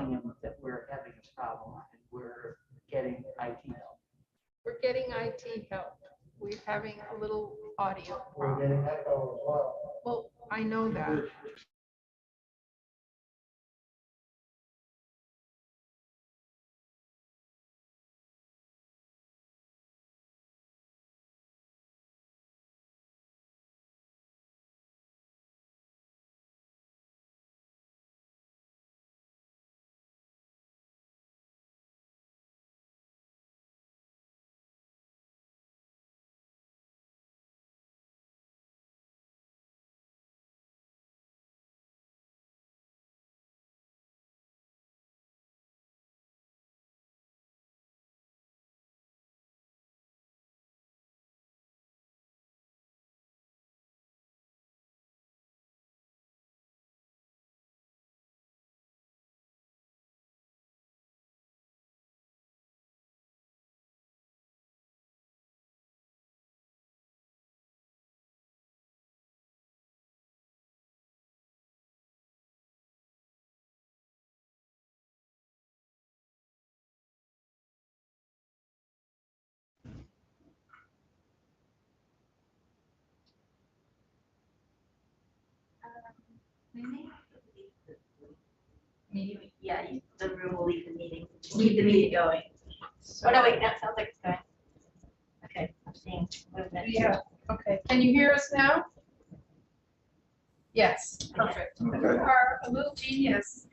telling him that we're having a problem and we're getting IT help. We're getting IT help. We're having a little audio We're problem. getting echo as well. Well, I know that. Maybe, yeah, the room will leave the meeting, keep the meeting going. Oh, no, wait, that sounds like it's going. Okay, I'm seeing movement. Yeah, okay. Can you hear us now? Yes, perfect. You are a little genius,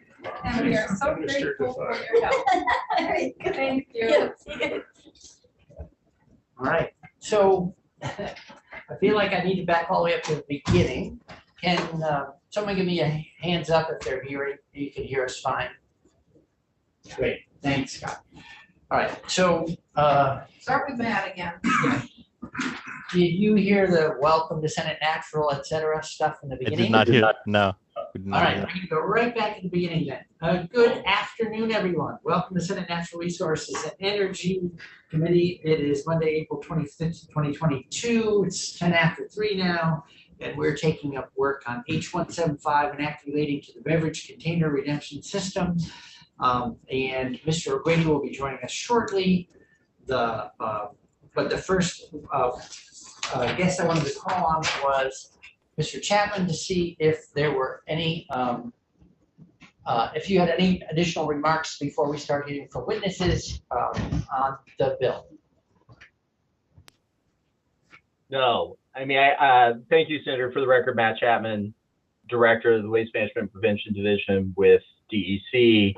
and we are so grateful for your help. Very good. Thank you. Yeah. All right, so I feel like I need to back all the way up to the beginning. Can someone give me a hands up if they're hearing? You can hear us fine. Great, thanks, Scott. All right, so Start with Matt again. did you hear the welcome to Senate Natural, et cetera, stuff in the I beginning? did not hear. No. We did All not right, hear we can go right back to the beginning then. Good afternoon, everyone. Welcome to Senate Natural Resources and Energy Committee. It is Monday, April 25th, 2022. It's 10 after 3 now, and we're taking up work on H175 and activating to the beverage container redemption system. And Mr. O'Grady will be joining us shortly. But the first guest I wanted to call on was Mr. Chapman to see if there were any, if you had any additional remarks before we start hearing from witnesses on the bill. No, I mean, thank you, Senator. For the record, Matt Chapman, Director of the Waste Management Prevention Division with DEC.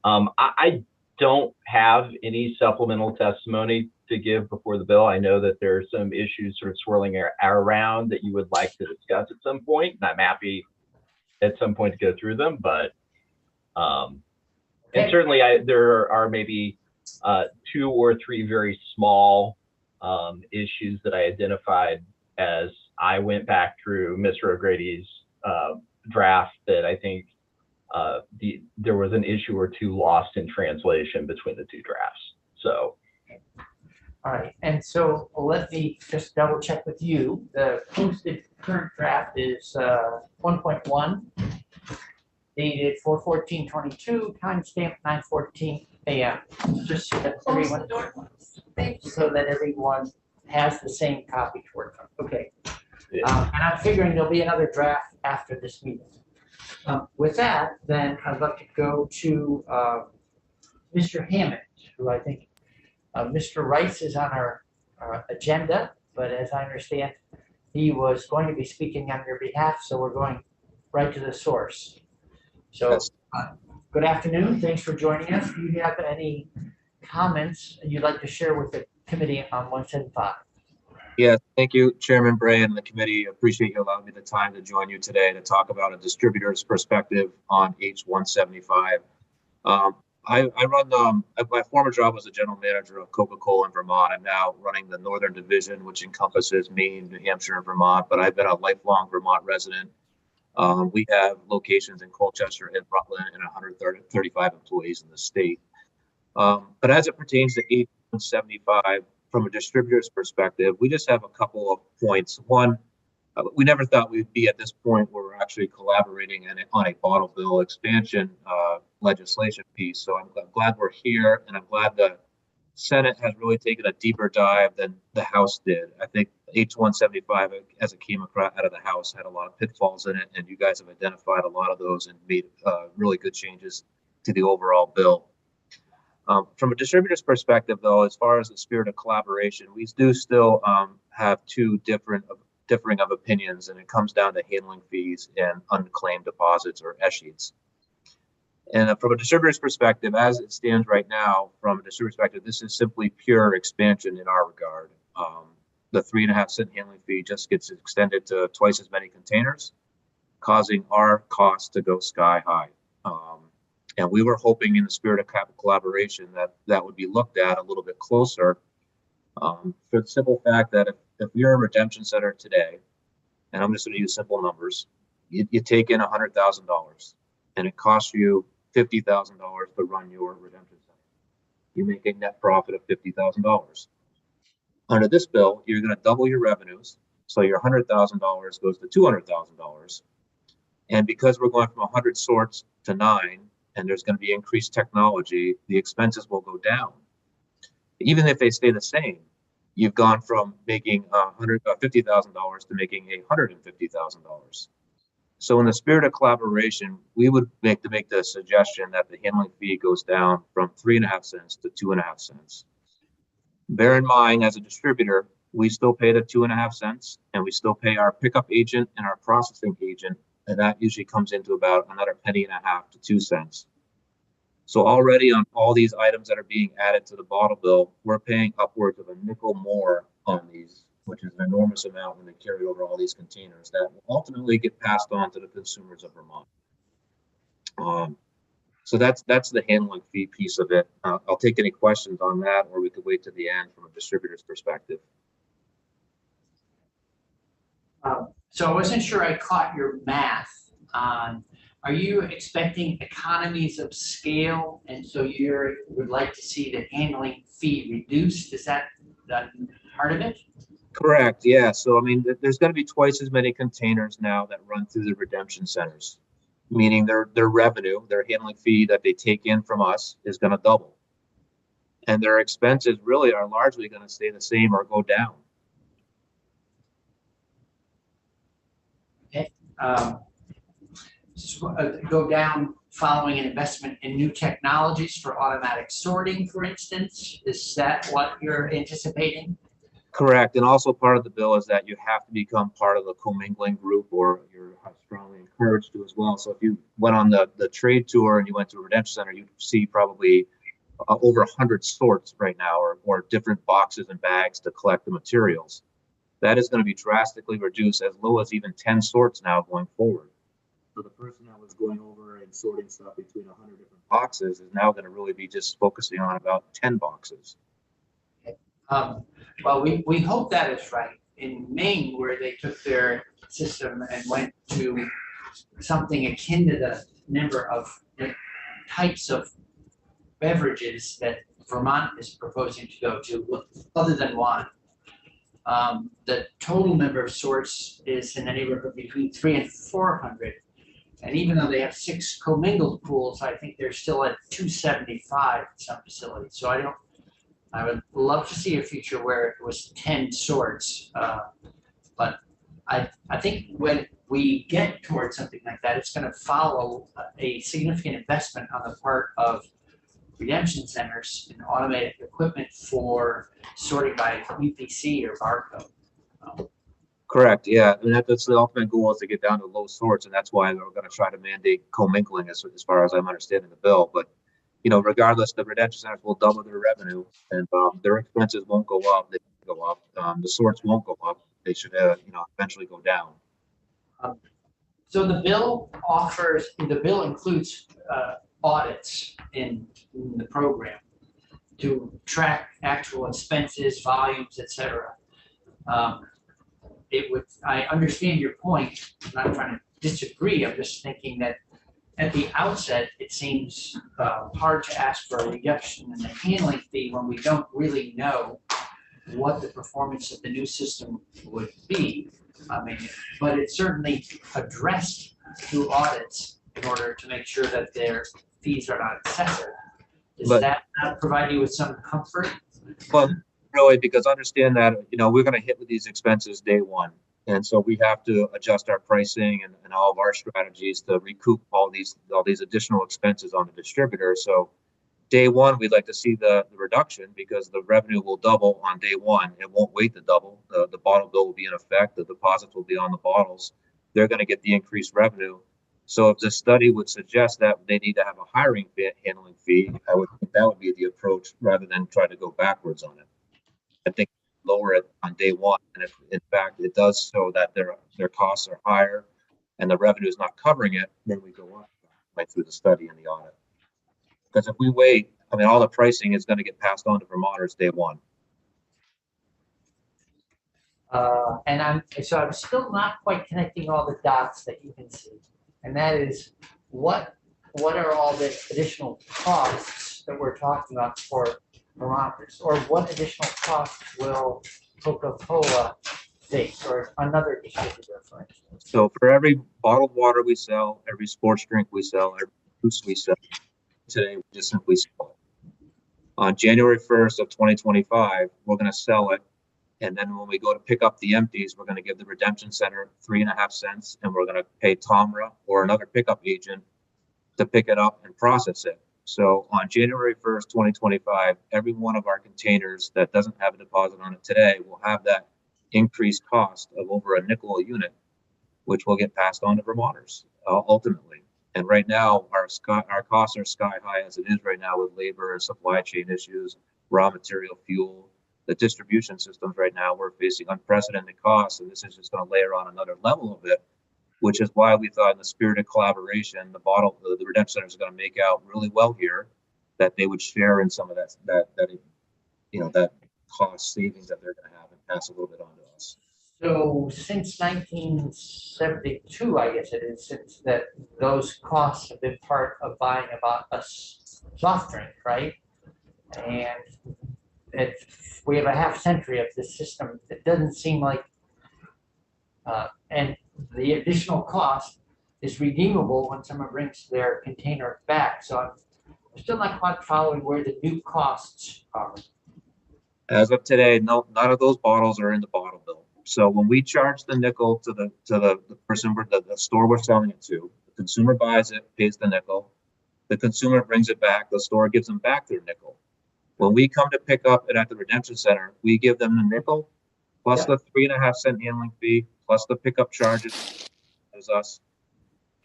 I don't have any supplemental testimony to give before the bill. I know that there are some issues sort of swirling around that you would like to discuss at some point, and I'm happy at some point to go through them. But and certainly there are maybe 2 or 3 very small issues that I identified as I went back through Mr. O'Grady's draft that I think there was an issue or 2 lost in translation between the 2 drafts. So. All right, and so let me just double check with you. The posted current draft is 1.1, dated 4/14/22, timestamp 9:14 a.m. Just so that everyone, so that everyone has the same copy to work on. Okay, Yeah. and I'm figuring there'll be another draft after this meeting. With that, then I'd like to go to Mr. Hammond, who I think Mr. Rice is on our agenda, but as I understand, he was going to be speaking on your behalf, so we're going right to the source. So, good afternoon. Thanks for joining us. Do you have any comments you'd like to share with the committee on 175? Yes, thank you, Chairman Bray and the committee. Appreciate you allowing me the time to join you today to talk about a distributor's perspective on H175. I run my former job was a general manager of Coca-Cola in Vermont. I'm now running the Northern Division, which encompasses Maine, New Hampshire, and Vermont, but I've been a lifelong Vermont resident. We have locations in Colchester and Rutland and 135 employees in the state. But as it pertains to H175, from a distributor's perspective, we just have a couple of points. One, we never thought we'd be at this point where we're actually collaborating on a bottle bill expansion legislation piece. So I'm glad we're here, and I'm glad the Senate has really taken a deeper dive than the House did. I think H-175, as it came across out of the House, had a lot of pitfalls in it, and you guys have identified a lot of those and made really good changes to the overall bill. From a distributor's perspective, though, as far as the spirit of collaboration, we do still have two differing of opinions, and it comes down to handling fees and unclaimed deposits or escheats. And from a distributor's perspective, as it stands right now, from a distributor's perspective, this is simply pure expansion in our regard. The 3.5-cent handling fee just gets extended to twice as many containers, causing our costs to go sky high. And we were hoping, in the spirit of collaboration, that would be looked at a little bit closer, for the simple fact that if you're a redemption center today, and I'm just going to use simple numbers, you take in $100,000 and it costs you $50,000 to run your redemption center. You make a net profit of $50,000. Under this bill, you're going to double your revenues. So your $100,000 goes to $200,000. And because we're going from 100 sorts to 9, and there's going to be increased technology, the expenses will go down. Even if they stay the same, you've gone from making $50,000 to making $150,000. So in the spirit of collaboration, we would make the suggestion that the handling fee goes down from 3.5 cents to 2.5 cents. Bear in mind, as a distributor, we still pay the 2.5 cents, and we still pay our pickup agent and our processing agent, and that usually comes into about another 1.5 to 2 cents. So already on all these items that are being added to the bottle bill, we're paying upwards of a nickel more on these, which is an enormous amount when they carry over all these containers that will ultimately get passed on to the consumers of Vermont. So that's the handling fee piece of it. I'll take any questions on that, or we could wait to the end from a distributor's perspective. So I wasn't sure I caught your math on, are you expecting economies of scale? And so you would like to see the handling fee reduced? Is that part of it? Correct, yeah. So, I mean, there's going to be twice as many containers now that run through the redemption centers, meaning their revenue, their handling fee that they take in from us is going to double. And their expenses really are largely going to stay the same or go down. Okay. Go down following an investment in new technologies for automatic sorting, for instance. Is that what you're anticipating? Correct. And also part of the bill is that you have to become part of the commingling group, or you're strongly encouraged to as well. So if you went on the trade tour and you went to a redemption center, you'd see probably over 100 sorts right now, or different boxes and bags to collect the materials. That is going to be drastically reduced, as low as even 10 sorts now going forward. So the person that was going over and sorting stuff between 100 different boxes is now going to really be just focusing on about 10 boxes. Well, we hope that is right. In Maine, where they took their system and went to something akin to the number of types of beverages that Vermont is proposing to go to, other than wine. The total number of sorts is in the neighborhood between 300 and 400. And even though they have 6 commingled pools, I think they're still at 275 in some facilities. So I would love to see a future where it was 10 sorts. But I think when we get towards something like that, it's going to follow a significant investment on the part of redemption centers in automated equipment for sorting by UPC or barcode. Correct. Yeah, and that's the ultimate goal, is to get down to low sorts, and that's why we're going to try to mandate commingling, as far as I'm understanding the bill. But regardless, the redemption centers will double their revenue, and their expenses won't go up. They go up. The sorts won't go up. They should, eventually go down. So the bill includes audits in the program to track actual expenses, volumes, etc. I understand your point. I'm not trying to disagree. I'm just thinking that at the outset, it seems hard to ask for a reduction in the handling fee when we don't really know what the performance of the new system would be. I mean, but it's certainly addressed through audits in order to make sure that their fees are not excessive. Does But- that not provide you with some comfort? Well, really, because understand that, we're going to hit with these expenses day one. And so we have to adjust our pricing and all of our strategies to recoup all these additional expenses on the distributor. So day one, we'd like to see the reduction because the revenue will double on day one. It won't wait to double. The bottle bill will be in effect. The deposits will be on the bottles. They're going to get the increased revenue. So if the study would suggest that they need to have a handling fee, I would think that would be the approach rather than try to go backwards on it. I think lower it on day one. And if in fact it does show that their costs are higher and the revenue is not covering it, then we go up right through the study and the audit. Because if we wait, all the pricing is going to get passed on to Vermonters day one. And I'm still not quite connecting all the dots that you can see. And that is what are all the additional costs that we're talking about for Vermonters? Or what additional costs will Coca-Cola face or another distributor, for instance? So for every bottled water we sell, every sports drink we sell, every juice we sell, today we just simply sell it. On January 1st of 2025, we're going to sell it. And then when we go to pick up the empties, we're going to give the redemption center 3.5 cents, and we're going to pay Tomra or another pickup agent to pick it up and process it. So on January 1st, 2025, every one of our containers that doesn't have a deposit on it today will have that increased cost of over a nickel a unit, which will get passed on to Vermonters ultimately. And right now, our costs are sky high as it is right now with labor and supply chain issues, raw material, fuel. The distribution systems right now, we're facing unprecedented costs, and this is just going to layer on another level of it, which is why we thought in the spirit of collaboration, the redemption center is going to make out really well here, that they would share in some of that cost savings that they're going to have and pass a little bit on to us. So since 1972, I guess it is, since that those costs have been part of buying about a soft drink, right? And we have a half century of this system. It doesn't seem like, and the additional cost is redeemable when someone brings their container back. So I'm still not quite following where the new costs are. As of today, none of those bottles are in the bottle bill. So when we charge the nickel to the person, the store we're selling it to, the consumer buys it, pays the nickel. The consumer brings it back. The store gives them back their nickel. When we come to pick up it at the redemption center, we give them the nickel plus the 3.5 cent handling fee plus the pickup charges as us.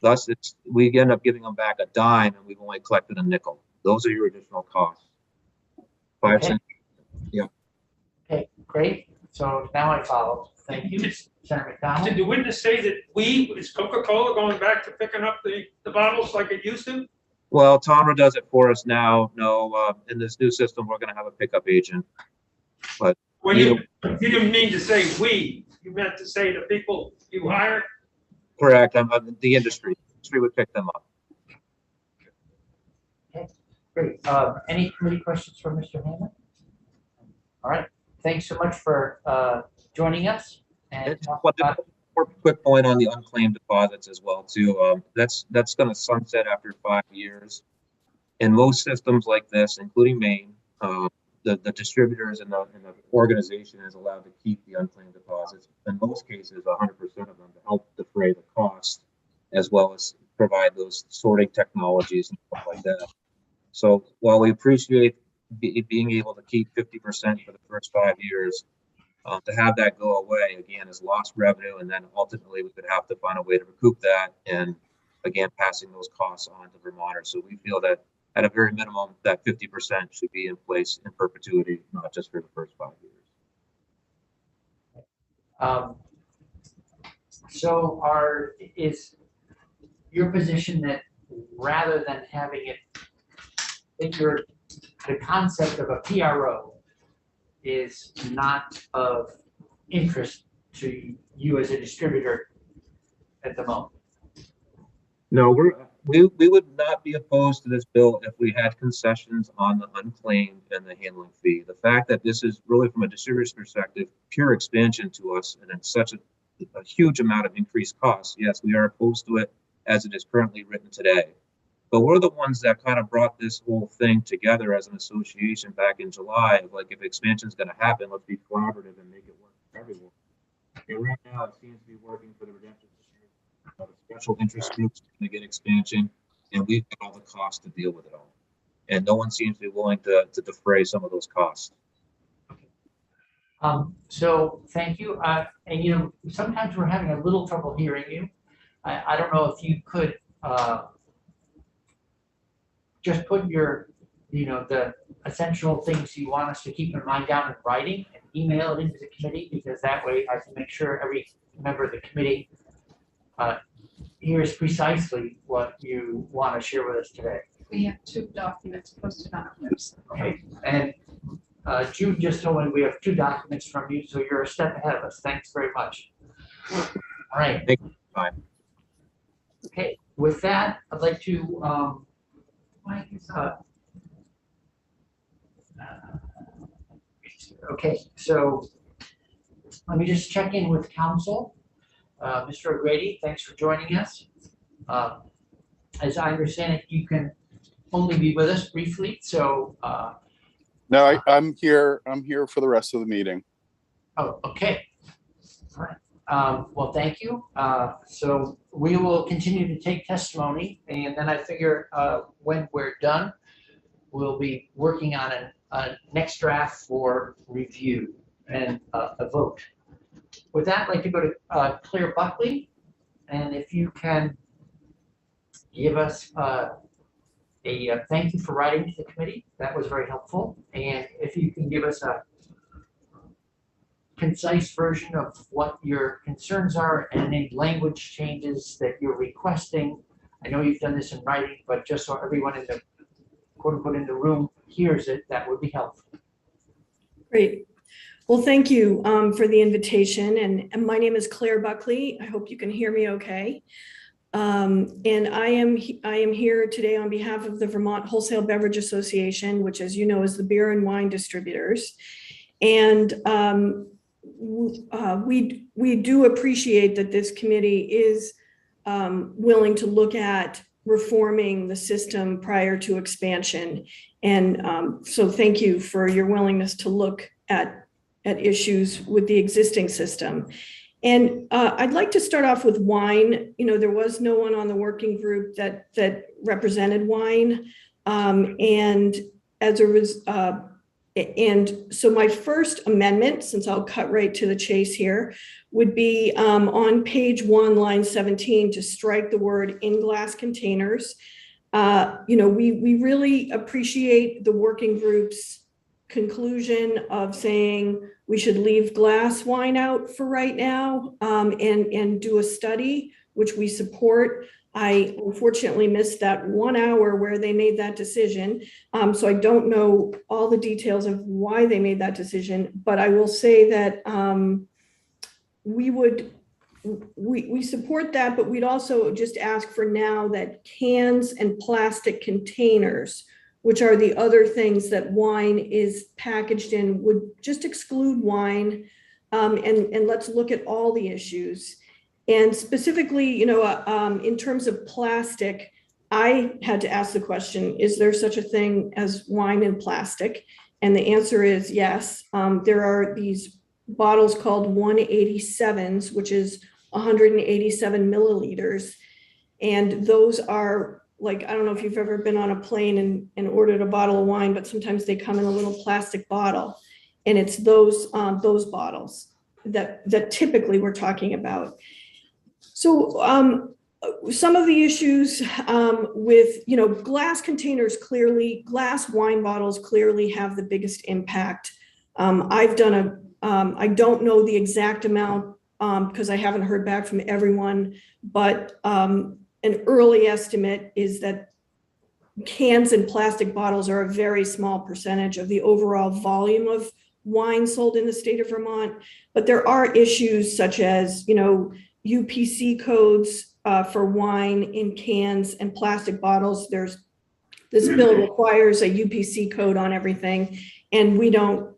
Thus, we end up giving them back a dime, and we've only collected a nickel. Those are your additional costs. 5 cents. Yeah. Okay, great. So now I follow. Thank you, Senator McDonald. Did the witness say that is Coca-Cola going back to picking up the bottles like it used to? Well, Tomra does it for us now. No, in this new system, we're going to have a pickup agent. But Well, you didn't mean to say we. You meant to say the people you hire? correct. The industry. The industry would pick them up. Okay, great. Any committee questions for Mr. Hammond? All right. Thanks so much for joining us. And One quick point on the unclaimed deposits as well too. That's going to sunset after 5 years. In most systems like this, including Maine, the distributors and the organization is allowed to keep the unclaimed deposits. In most cases, 100% of them to help defray the cost, as well as provide those sorting technologies and stuff like that. So while we appreciate being able to keep 50% for the first 5 years, to have that go away again is lost revenue, and then ultimately we could have to find a way to recoup that, and again passing those costs on to Vermonters. So we feel that at a very minimum, that 50% should be in place in perpetuity, not just for the first 5 years. So is your position that rather than having it, the concept of a PRO is not of interest to you as a distributor at the moment? No, we would not be opposed to this bill if we had concessions on the unclaimed and the handling fee. The fact that this is really, from a distributor's perspective, pure expansion to us, and it's such a huge amount of increased costs. Yes, we are opposed to it as it is currently written today. But we're the ones that kind of brought this whole thing together as an association back in July of like, if expansion is going to happen, let's be collaborative and make it work for everyone. And right now it seems to be working for the redemption. The special interest groups to get expansion, and we've got all the costs to deal with it all. And no one seems to be willing to defray some of those costs. So thank you. And you know, sometimes we're having a little trouble hearing you. I don't know if you could just put your, you know, the essential things you want us to keep in mind down in writing and email it into the committee, because that way I can make sure every member of the committee here's precisely what you want to share with us today. We have 2 documents posted on our website. Okay, and Jude just told me we have 2 documents from you, so you're a step ahead of us. Thanks very much. All right. Thank you. Fine. Okay, with that, I'd like to okay, so let me just check in with council. Mr. O'Grady, thanks for joining us. As I understand it, you can only be with us briefly, so. No, I'm here. I'm here for the rest of the meeting. Oh, okay. All right. Well, thank you. So we will continue to take testimony, and then I figure when we're done, we'll be working on a next draft for review and a vote. With that, I'd like to go to Claire Buckley, and if you can give us a thank you for writing to the committee, that was very helpful. And if you can give us a concise version of what your concerns are and any language changes that you're requesting. I know you've done this in writing, but just so everyone in the quote unquote in the room hears it, that would be helpful. Great. Well, thank you for the invitation. And my name is Claire Buckley. I hope you can hear me okay. And I am here today on behalf of the Vermont Wholesale Beverage Association, which, as you know, is the beer and wine distributors. And we do appreciate that this committee is willing to look at reforming the system prior to expansion. And so thank you for your willingness to look at issues with the existing system. And I'd like to start off with wine. You know, there was no one on the working group that represented wine. And so my first amendment, since I'll cut right to the chase here, would be on page 1, line 17, to strike the word in glass containers. You know, we really appreciate the working group's conclusion of saying we should leave glass wine out for right now and do a study, which we support. I unfortunately missed that 1 hour where they made that decision. So I don't know all the details of why they made that decision, but I will say that we support that, but we'd also just ask for now that cans and plastic containers, which are the other things that wine is packaged in, would just exclude wine. And let's look at all the issues. And specifically, you know, in terms of plastic, I had to ask the question, is there such a thing as wine in plastic? And the answer is yes. There are these bottles called 187s, which is 187 milliliters. And those are, like, I don't know if you've ever been on a plane and ordered a bottle of wine, but sometimes they come in a little plastic bottle. And it's those bottles that typically we're talking about. So some of the issues with, you know, glass containers, clearly, glass wine bottles clearly have the biggest impact. I've done I don't know the exact amount because I haven't heard back from everyone, but an early estimate is that cans and plastic bottles are a very small percentage of the overall volume of wine sold in the state of Vermont. But there are issues such as, you know, UPC codes for wine in cans and plastic bottles. There's This bill requires a UPC code on everything, and we don't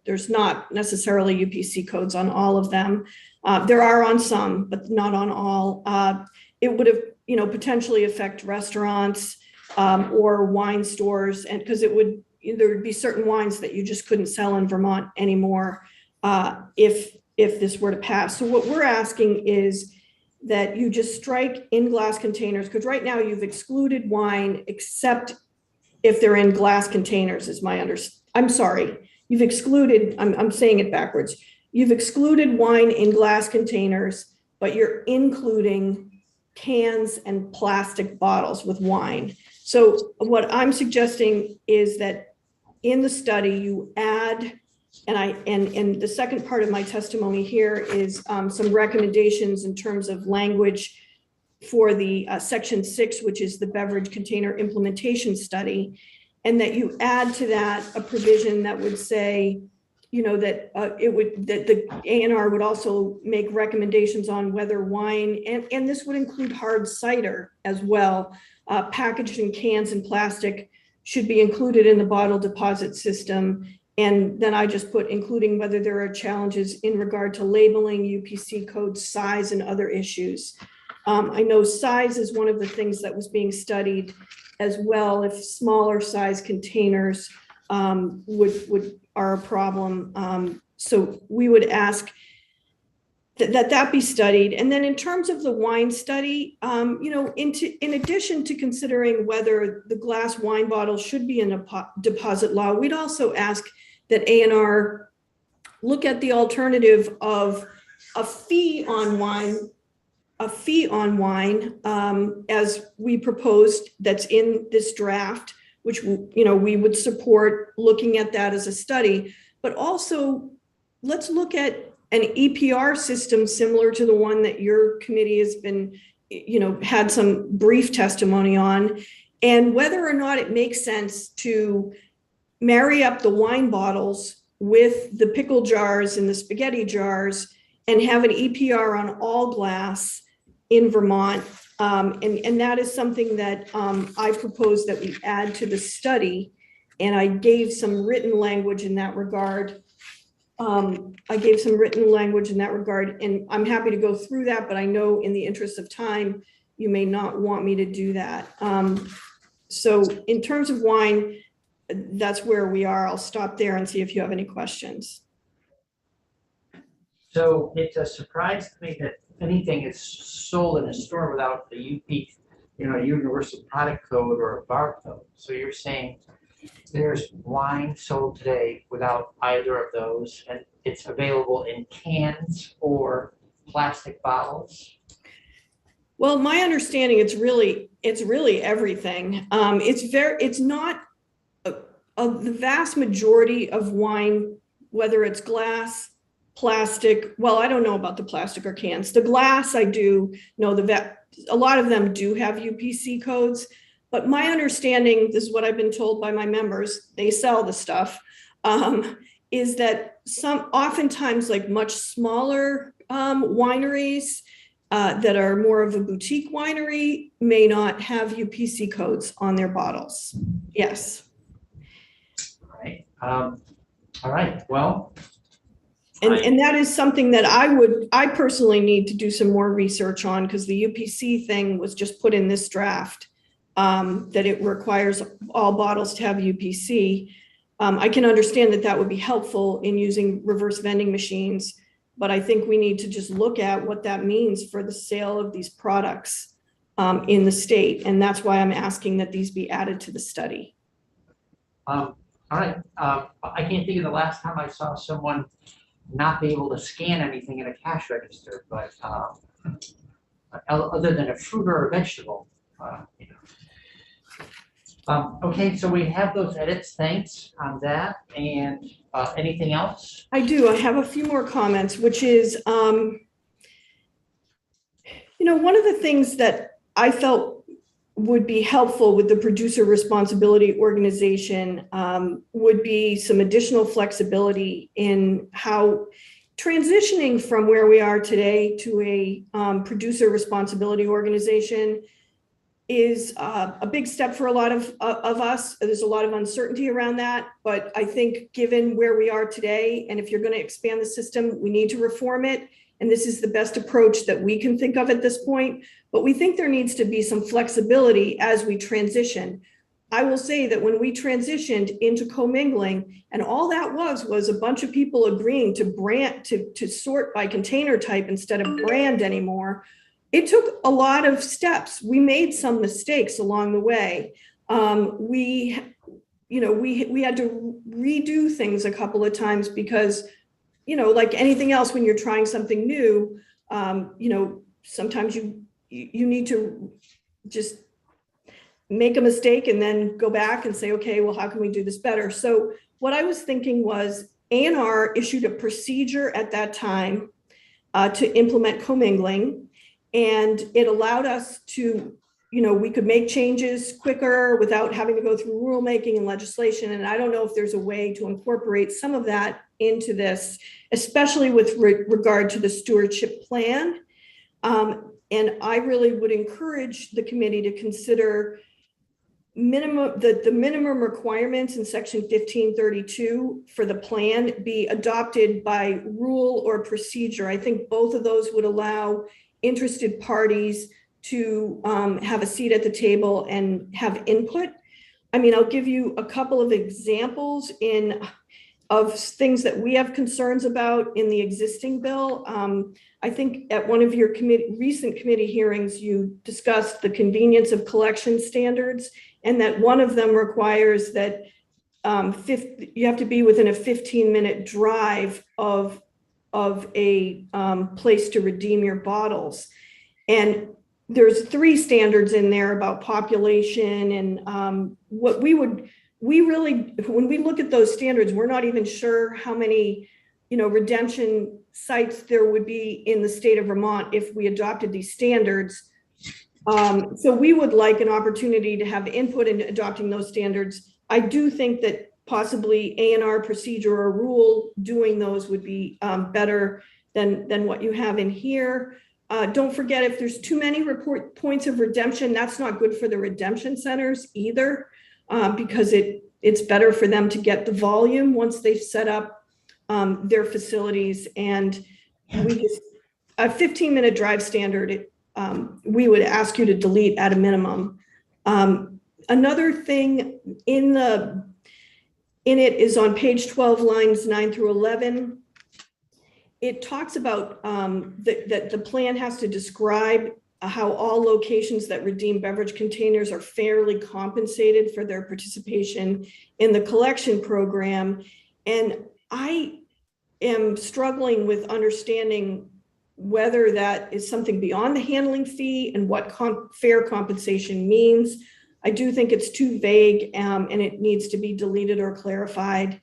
there's not necessarily UPC codes on all of them. There are on some, but not on all. It would have, potentially affect restaurants or wine stores, and because there would be certain wines that you just couldn't sell in Vermont anymore if this were to pass. So what we're asking is that you just strike in glass containers, because right now you've excluded wine except if they're in glass containers is my I'm sorry, you've excluded, I'm saying it backwards. You've excluded wine in glass containers, but you're including cans and plastic bottles with wine. So what I'm suggesting is that in the study you add, and the second part of my testimony here is some recommendations in terms of language for the section 6, which is the beverage container implementation study, and that you add to that a provision that would say, that that the A&R would also make recommendations on whether wine, and this would include hard cider as well, packaged in cans and plastic, should be included in the bottle deposit system. And then I just put including whether there are challenges in regard to labeling, UPC code, size, and other issues. I know size is one of the things that was being studied as well, if smaller size containers are a problem. So we would ask that be studied. And then in terms of the wine study, in addition to considering whether the glass wine bottle should be in a deposit law, we'd also ask that A&R look at the alternative of a fee on wine, as we proposed, that's in this draft, which, we would support looking at that as a study, but also let's look at an EPR system similar to the one that your committee has been, had some brief testimony on, and whether or not it makes sense to marry up the wine bottles with the pickle jars and the spaghetti jars and have an EPR on all glass in Vermont. And that is something that I propose that we add to the study. And I gave some written language in that regard. And I'm happy to go through that, but I know in the interest of time, you may not want me to do that. So in terms of wine, that's where we are. I'll stop there and see if you have any questions. So it's a surprise to me that anything is sold in a store without the UP, universal product code or a barcode. So you're saying there's wine sold today without either of those, and it's available in cans or plastic bottles? Well, my understanding, it's really everything. It's not the vast majority of wine, whether it's glass, plastic. Well, I don't know about the plastic or cans. The glass, I do know a lot of them do have UPC codes, but my understanding, this is what I've been told by my members, they sell the stuff, is that oftentimes like much smaller wineries that are more of a boutique winery may not have UPC codes on their bottles. Yes. All right, well. And that is something that I personally need to do some more research on, because the UPC thing was just put in this draft, that it requires all bottles to have UPC. I can understand that would be helpful in using reverse vending machines, but I think we need to just look at what that means for the sale of these products in the state. And that's why I'm asking that these be added to the study. All right, I can't think of the last time I saw someone not be able to scan anything in a cash register, but other than a fruit or a vegetable. Okay, so we have those edits, thanks on that. And anything else? I do, I have a few more comments, which is, one of the things that I felt would be helpful with the producer responsibility organization would be some additional flexibility in how transitioning from where we are today to a producer responsibility organization is a big step for a lot of us. There's a lot of uncertainty around that, but I think given where we are today, and if you're going to expand the system, we need to reform it. And this is the best approach that we can think of at this point. But we think there needs to be some flexibility as we transition. I will say that when we transitioned into commingling, and all that was a bunch of people agreeing to brand, to sort by container type instead of brand anymore. It took a lot of steps. We made some mistakes along the way. We had to redo things a couple of times because, like anything else, when you're trying something new, sometimes you need to just make a mistake and then go back and say, okay, well, how can we do this better? So what I was thinking was ANR issued a procedure at that time to implement commingling. And it allowed us to, we could make changes quicker without having to go through rulemaking and legislation. And I don't know if there's a way to incorporate some of that into this, especially with regard to the stewardship plan. And I really would encourage the committee to consider the minimum requirements in section 1532 for the plan be adopted by rule or procedure. I think both of those would allow interested parties to have a seat at the table and have input. I mean, I'll give you a couple of examples of things that we have concerns about in the existing bill. I think at one of your recent committee hearings, you discussed the convenience of collection standards, and that one of them requires that you have to be within a 15-minute drive of a place to redeem your bottles. And there's 3 standards in there about population and when we look at those standards, we're not even sure how many, redemption sites there would be in the state of Vermont if we adopted these standards. So we would like an opportunity to have input in adopting those standards. I do think that possibly ANR procedure or rule doing those would be better than what you have in here. Don't forget, if there's too many points of redemption, that's not good for the redemption centers either, because it's better for them to get the volume once they've set up their facilities. And a 15-minute drive standard, we would ask you to delete at a minimum. Another thing in it is on page 12, lines 9 through 11. It talks about that the plan has to describe how all locations that redeem beverage containers are fairly compensated for their participation in the collection program. And I am struggling with understanding whether that is something beyond the handling fee and what fair compensation means. I do think it's too vague and it needs to be deleted or clarified.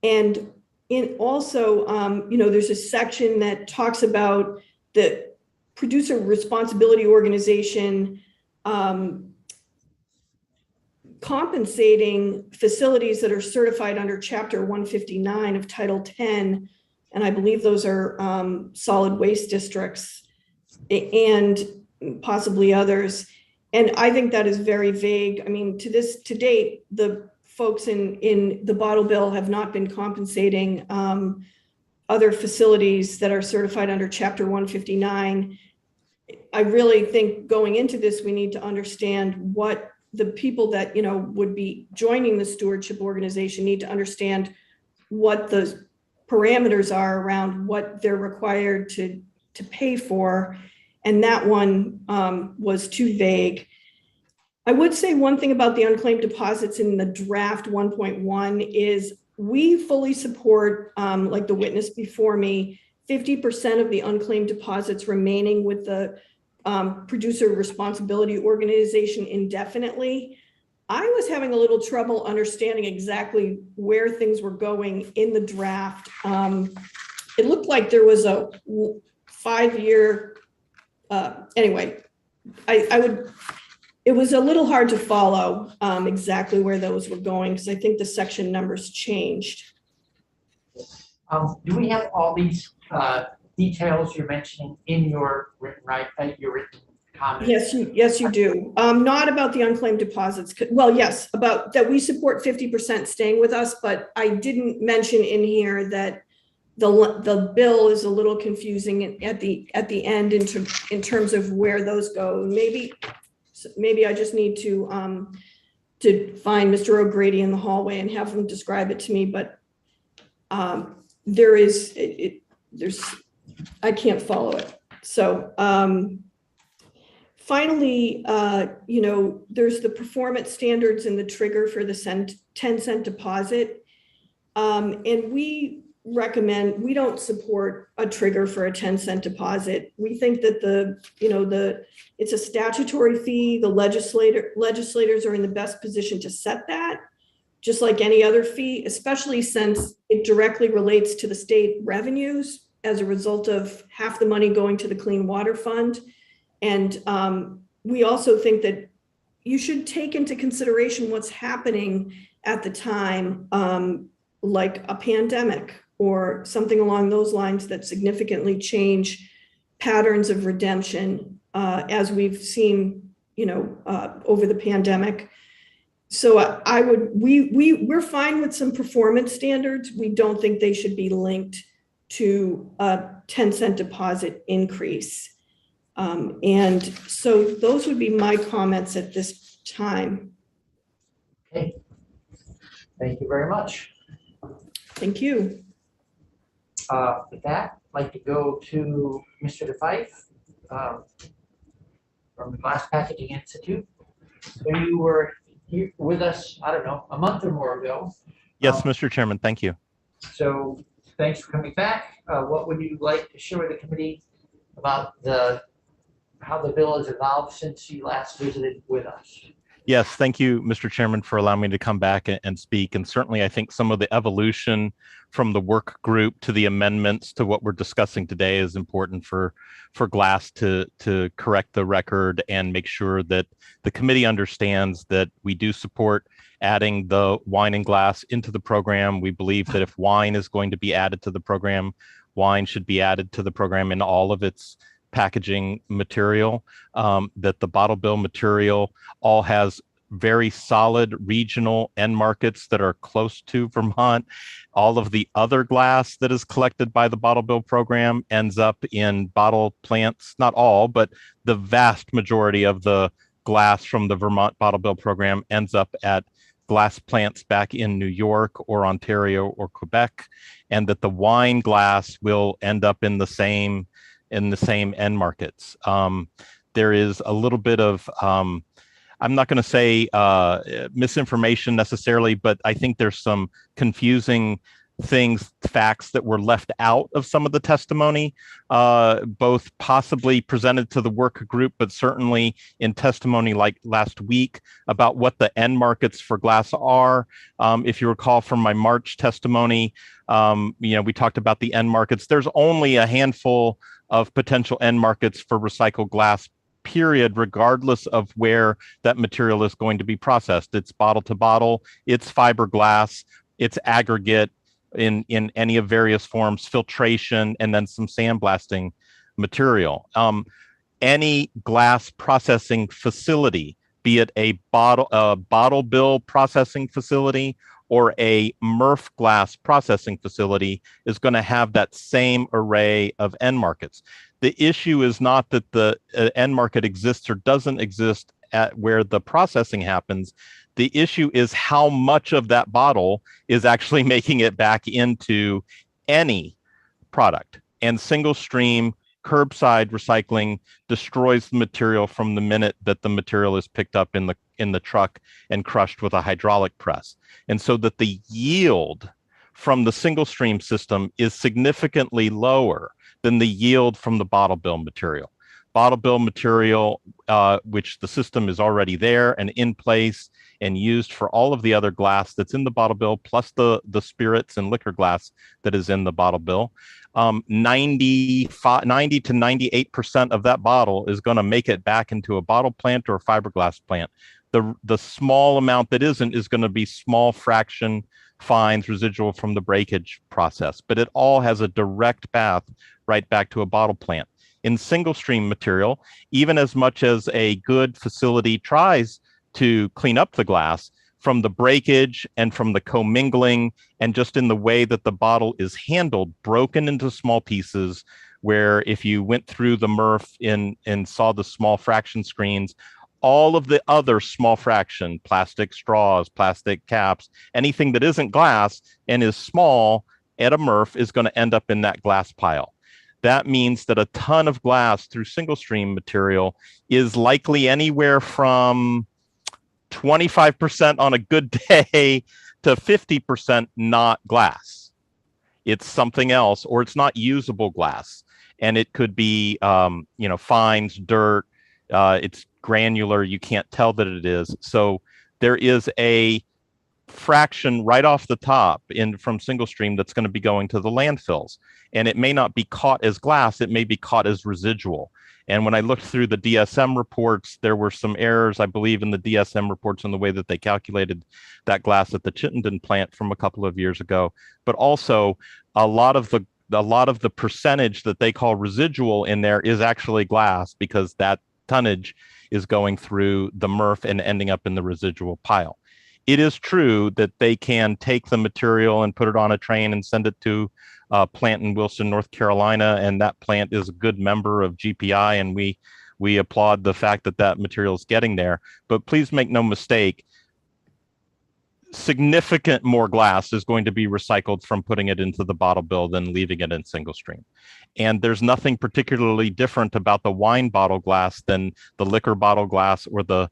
And also, there's a section that talks about the producer responsibility organization compensating facilities that are certified under Chapter 159 of Title 10. And I believe those are solid waste districts and possibly others. And I think that is very vague. I mean, to date, the folks in the bottle bill have not been compensating other facilities that are certified under Chapter 159. I really think going into this, we need to understand what the people that, would be joining the stewardship organization need to understand what the parameters are around what they're required to pay for. And that one was too vague. I would say one thing about the unclaimed deposits in the draft 1.1 is we fully support, like the witness before me, 50% of the unclaimed deposits remaining with the producer responsibility organization indefinitely. I was having a little trouble understanding exactly where things were going in the draft. It looked like there was a 5-year, anyway, it was a little hard to follow exactly where those were going because I think the section numbers changed. Do we have all these details you're mentioning in your written comment? Yes, you do. Not about the unclaimed deposits. Well, yes, about that we support 50% staying with us, but I didn't mention in here that the bill is a little confusing at the end in terms of where those go. Maybe I just need to find Mr. O'Grady in the hallway and have him describe it to me, but there's I can't follow it. So finally, there's the performance standards and the trigger for the 10-cent deposit. And we don't support a trigger for a 10-cent deposit. We think that it's a statutory fee. The legislators are in the best position to set that, just like any other fee, especially since it directly relates to the state revenues as a result of half the money going to the Clean Water Fund. And we also think that you should take into consideration what's happening at the time, like a pandemic or something along those lines that significantly change patterns of redemption as we've seen, over the pandemic. So we're fine with some performance standards. We don't think they should be linked to a 10-cent deposit increase. And so those would be my comments at this time. Okay. Thank you very much. Thank you. With that, I'd like to go to Mr. DeFife from the Glass Packaging Institute. So you were here with us, I don't know, a month or more ago. Yes, Mr. Chairman, thank you. So thanks for coming back. What would you like to share with the committee about how the bill has evolved since you last visited with us? Yes, thank you, Mr. Chairman, for allowing me to come back and speak. And certainly, I think some of the evolution from the work group to the amendments to what we're discussing today is important for Glass to correct the record and make sure that the committee understands that we do support adding the wine and glass into the program. We believe that if wine is going to be added to the program, wine should be added to the program in all of its packaging material, that the bottle bill material all has very solid regional end markets that are close to Vermont. All of the other glass that is collected by the bottle bill program ends up in bottle plants, not all, but the vast majority of the glass from the Vermont bottle bill program ends up at glass plants back in New York or Ontario or Quebec, and that the wine glass will end up in the same end markets. There is a little bit of, I'm not going to say misinformation necessarily, but I think there's some confusing facts that were left out of some of the testimony, both possibly presented to the work group, but certainly in testimony like last week about what the end markets for glass are. If you recall from my March testimony, we talked about the end markets. There's only a handful of potential end markets for recycled glass, period, regardless of where that material is going to be processed. It's bottle to bottle, it's fiberglass, it's aggregate in any of various forms, filtration, and then some sandblasting material. Any glass processing facility, be it a bottle bill processing facility or a MRF glass processing facility, is going to have that same array of end markets. The issue is not that the end market exists or doesn't exist at where the processing happens. The issue is how much of that bottle is actually making it back into any product. And single stream curbside recycling destroys the material from the minute that the material is picked up in the truck and crushed with a hydraulic press. And so that the yield from the single stream system is significantly lower than the yield from the bottle bill material. Bottle bill material, which the system is already there and in place and used for all of the other glass that's in the bottle bill, plus the spirits and liquor glass that is in the bottle bill. 90 to 98% of that bottle is going to make it back into a bottle plant or a fiberglass plant. The small amount that isn't is going to be small fraction fines residual from the breakage process, but it all has a direct path right back to a bottle plant. in single stream material, even as much as a good facility tries to clean up the glass, from the breakage and from the commingling and just in the way that the bottle is handled, broken into small pieces, where if you went through the MRF and saw the small fraction screens, all of the other small fraction, plastic straws, plastic caps, anything that isn't glass and is small at a MRF is going to end up in that glass pile. That means that a ton of glass through single stream material is likely anywhere from 25% on a good day to 50% not glass. It's something else, or it's not usable glass. And it could be, fines, dirt, it's granular, you can't tell that it is. So there is a fraction right off the top from single stream that's going to be going to the landfills. And it may not be caught as glass, it may be caught as residual. And when I looked through the DSM reports, there were some errors, I believe, in the DSM reports in the way that they calculated that glass at the Chittenden plant from a couple of years ago. But also, a lot of the percentage that they call residual in there is actually glass, because that tonnage is going through the MRF and ending up in the residual pile. It is true that they can take the material and put it on a train and send it to a plant in Wilson, North Carolina, and that plant is a good member of GPI, and we applaud the fact that that material is getting there. But please make no mistake, significant more glass is going to be recycled from putting it into the bottle bill than leaving it in single stream. And there's nothing particularly different about the wine bottle glass than the liquor bottle glass or the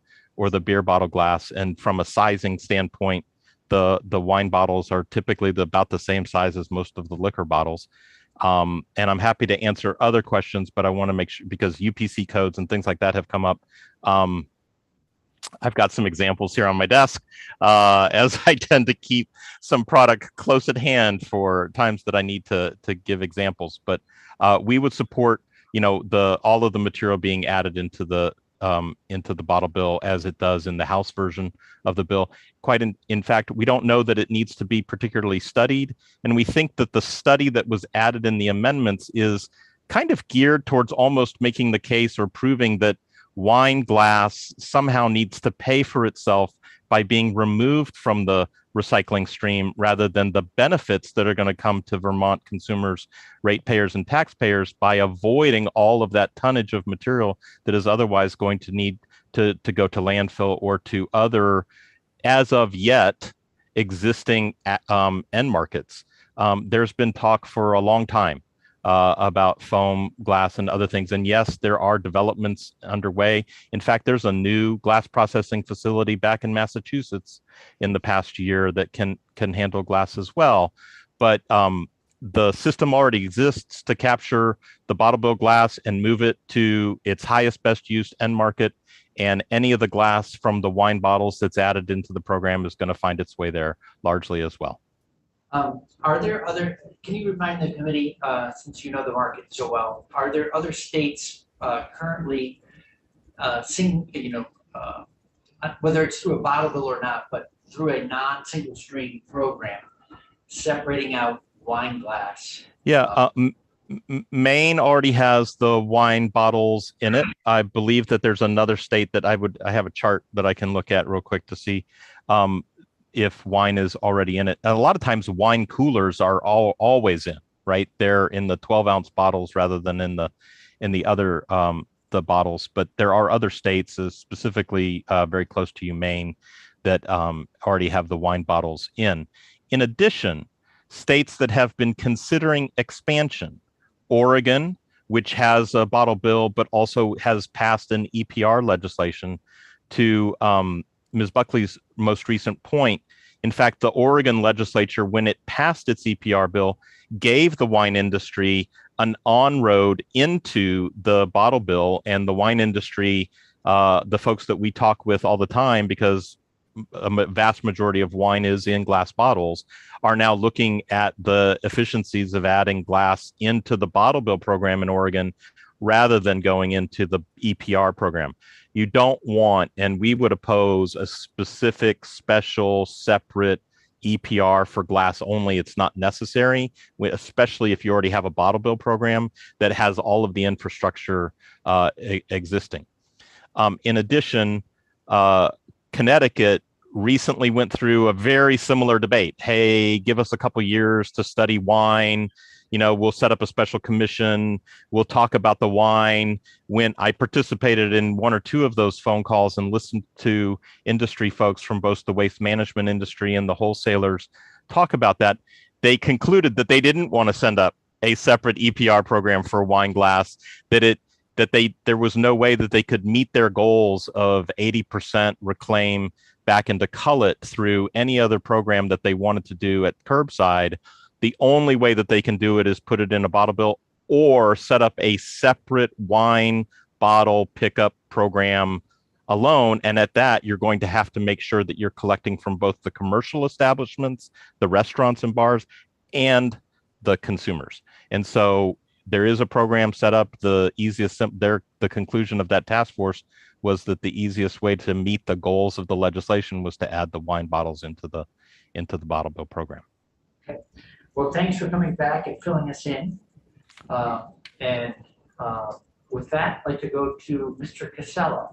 beer bottle glass. And from a sizing standpoint, the wine bottles are typically about the same size as most of the liquor bottles. And I'm happy to answer other questions, but I want to make sure, because UPC codes and things like that have come up. I've got some examples here on my desk, as I tend to keep some product close at hand for times that I need to give examples. But we would support, all of the material being added into the bottle bill as it does in the House version of the bill. In fact, we don't know that it needs to be particularly studied, and we think that the study that was added in the amendments is kind of geared towards almost making the case or proving that wine glass somehow needs to pay for itself by being removed from the recycling stream, rather than the benefits that are going to come to Vermont consumers, ratepayers, and taxpayers by avoiding all of that tonnage of material that is otherwise going to need to go to landfill or to other, as of yet, existing end markets. There's been talk for a long time about foam, glass, and other things. And yes, there are developments underway. In fact, there's a new glass processing facility back in Massachusetts in the past year that can handle glass as well. But the system already exists to capture the bottle bill glass and move it to its highest best use end market. And any of the glass from the wine bottles that's added into the program is going to find its way there largely as well. Are there can you remind the committee, since you know the market so well, are there other states currently whether it's through a bottle bill or not, but through a non-single stream program, separating out wine glass? Yeah, Maine already has the wine bottles in it. I believe that there's another state that I have a chart that I can look at real quick to see if wine is already in it. And a lot of times wine coolers are always in, right? They're in the 12-ounce bottles rather than in the other the bottles. But there are other states, specifically very close to you, Maine, that already have the wine bottles in. In addition, states that have been considering expansion, Oregon, which has a bottle bill, but also has passed an EPR legislation. To Ms. Buckley's most recent point, in fact, the Oregon legislature, when it passed its EPR bill, gave the wine industry an on-road into the bottle bill, and the wine industry, the folks that we talk with all the time, because a vast majority of wine is in glass bottles, are now looking at the efficiencies of adding glass into the bottle bill program in Oregon rather than going into the EPR program. You don't want, and we would oppose, a specific, special, separate EPR for glass only. It's not necessary, especially if you already have a bottle bill program that has all of the infrastructure existing. In addition, Connecticut recently went through a very similar debate. Hey, give us a couple years to study wine. We'll set up a special commission. We'll talk about the wine. When I participated in one or two of those phone calls and listened to industry folks from both the waste management industry and the wholesalers talk about that, they concluded that they didn't want to send up a separate EPR program for wine glass, there was no way that they could meet their goals of 80% reclaim back into cullet through any other program that they wanted to do at curbside. The only way that they can do it is put it in a bottle bill or set up a separate wine bottle pickup program alone. And at that, you're going to have to make sure that you're collecting from both the commercial establishments, the restaurants and bars, and the consumers. And so there is a program set up. The conclusion of that task force was that the easiest way to meet the goals of the legislation was to add the wine bottles into the bottle bill program. Okay. Well, thanks for coming back and filling us in. With that, I'd like to go to Mr. Casella.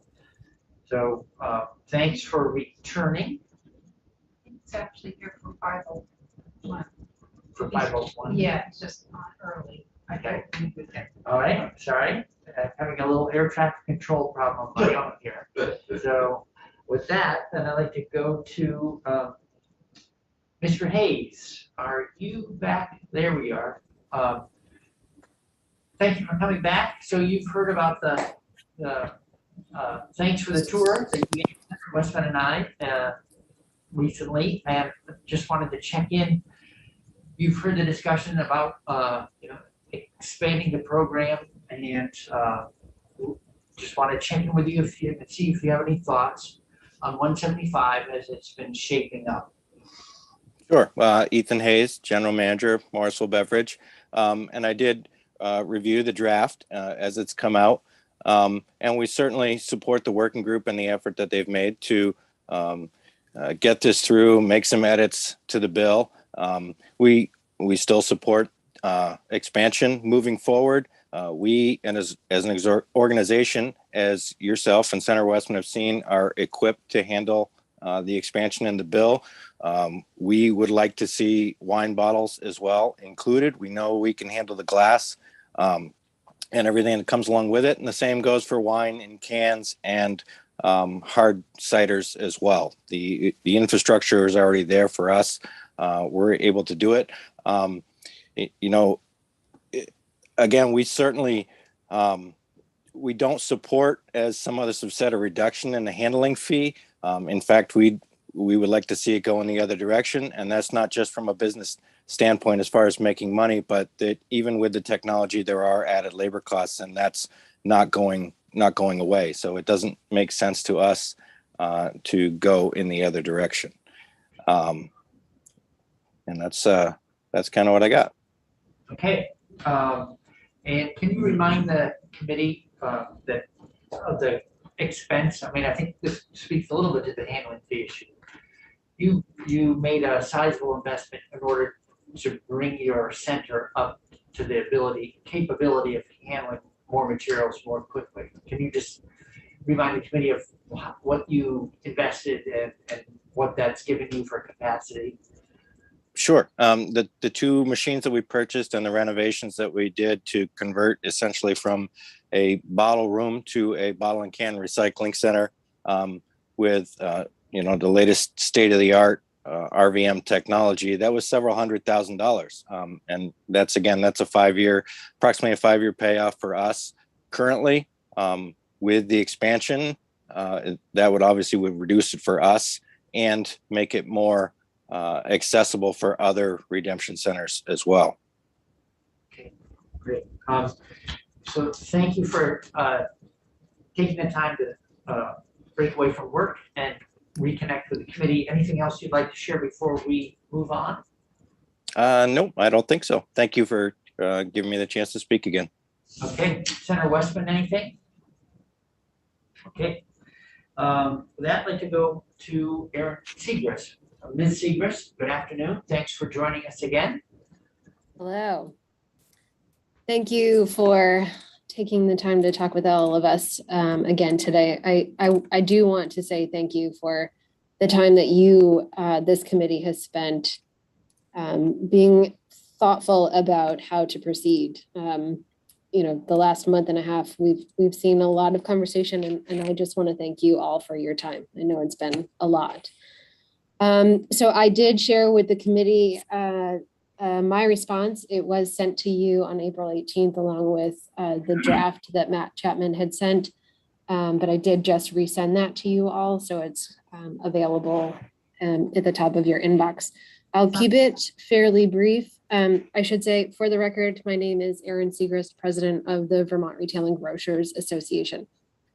So thanks for returning. It's actually here for 501. For 501. Yeah, it's just not early. Okay. All right. Sorry. Having a little air traffic control problem on my own here. So with that, then I'd like to go to Mr. Hayes. Are you back? There we are. Thank you for coming back. So you've heard about the thanks for the tour that you gave Westman and I recently, and just wanted to check in. You've heard the discussion about expanding the program, and just want to check in with you and see if you have any thoughts on 175 as it's been shaping up. Sure. Ethan Hayes, General Manager, Morrisville Beverage. And I did review the draft as it's come out. And we certainly support the working group and the effort that they've made to get this through, make some edits to the bill. We still support expansion moving forward. We, and as an organization, as yourself and Senator Westman have seen, are equipped to handle the expansion in the bill. We would like to see wine bottles as well included. We know we can handle the glass and everything that comes along with it. And the same goes for wine in cans and hard ciders as well. The infrastructure is already there for us. We're able to do it. Again, we certainly, we don't support, as some others have said, a reduction in the handling fee. In fact, we would like to see it go in the other direction. And that's not just from a business standpoint as far as making money, but that even with the technology, there are added labor costs, and that's not going away. So it doesn't make sense to us to go in the other direction. And that's kind of what I got. Okay. And can you remind the committee that of the expense? I mean, I think this speaks a little bit to the handling fee issue. You made a sizable investment in order to bring your center up to the capability of handling more materials more quickly. Can you just remind the committee of what you invested and what that's given you for capacity? Sure. The two machines that we purchased and the renovations that we did to convert essentially from a bottle room to a bottle and can recycling center with the latest state-of-the-art RVM technology, that was several $100,000. And that's approximately a 5-year payoff for us currently. With the expansion, that would reduce it for us and make it more accessible for other redemption centers as well. Okay, great. So thank you for taking the time to break away from work and reconnect with the committee. Anything else you'd like to share before we move on? No, I don't think so. Thank you for giving me the chance to speak again. Okay, Senator Westman, anything? Okay. With that, I'd like to go to Aaron Segrist. Ms. Segrist, good afternoon. Thanks for joining us again. Hello. Thank you for taking the time to talk with all of us again today. I do want to say thank you for the time that you, this committee has spent being thoughtful about how to proceed. The last month and a half, we've seen a lot of conversation, and I just want to thank you all for your time. I know it's been a lot. So I did share with the committee my response. It was sent to you on April 18th, along with the draft that Matt Chapman had sent. But I did just resend that to you all, so it's available at the top of your inbox. I'll keep it fairly brief. I should say, for the record, my name is Erin Segrist, president of the Vermont Retail and Grocers Association.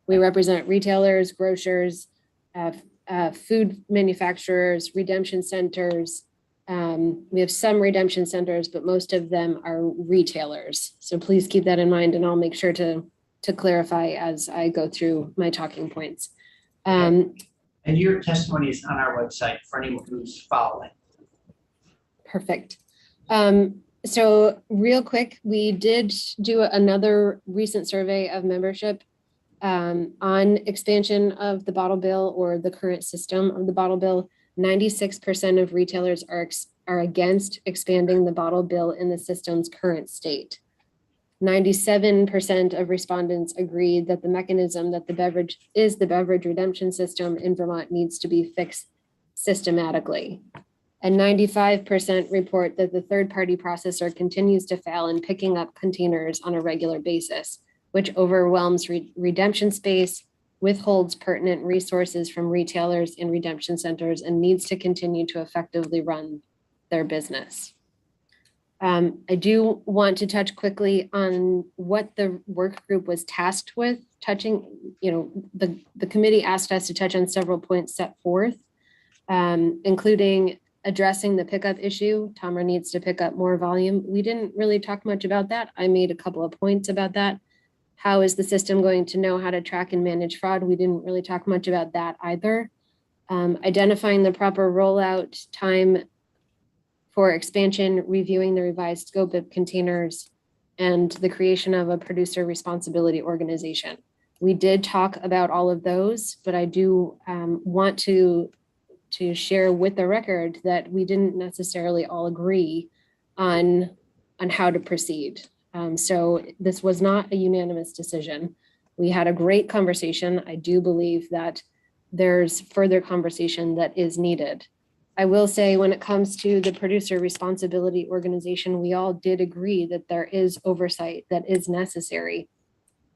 We represent retailers, grocers, food manufacturers, redemption centers. We have some redemption centers, but most of them are retailers. So please keep that in mind, and I'll make sure to clarify as I go through my talking points. And your testimony is on our website for anyone who's following. Perfect. So real quick, we did do another recent survey of membership on expansion of the bottle bill or the current system of the bottle bill. 96% of retailers are against expanding the bottle bill in the system's current state. 97% of respondents agreed that the mechanism that the beverage redemption system in Vermont needs to be fixed systematically. And 95% report that the third-party processor continues to fail in picking up containers on a regular basis, which overwhelms redemption space, withholds pertinent resources from retailers and redemption centers, and needs to continue to effectively run their business. I do want to touch quickly on what the work group was tasked with touching. The committee asked us to touch on several points set forth, including addressing the pickup issue. Tomra needs to pick up more volume. We didn't really talk much about that. I made a couple of points about that. How is the system going to know how to track and manage fraud? We didn't really talk much about that either. Identifying the proper rollout time for expansion, reviewing the revised scope of containers, and the creation of a producer responsibility organization. We did talk about all of those, but I do want to share with the record that we didn't necessarily all agree on how to proceed. So this was not a unanimous decision. We had a great conversation. I do believe that there's further conversation that is needed. I will say, when it comes to the producer responsibility organization, we all did agree that there is oversight that is necessary.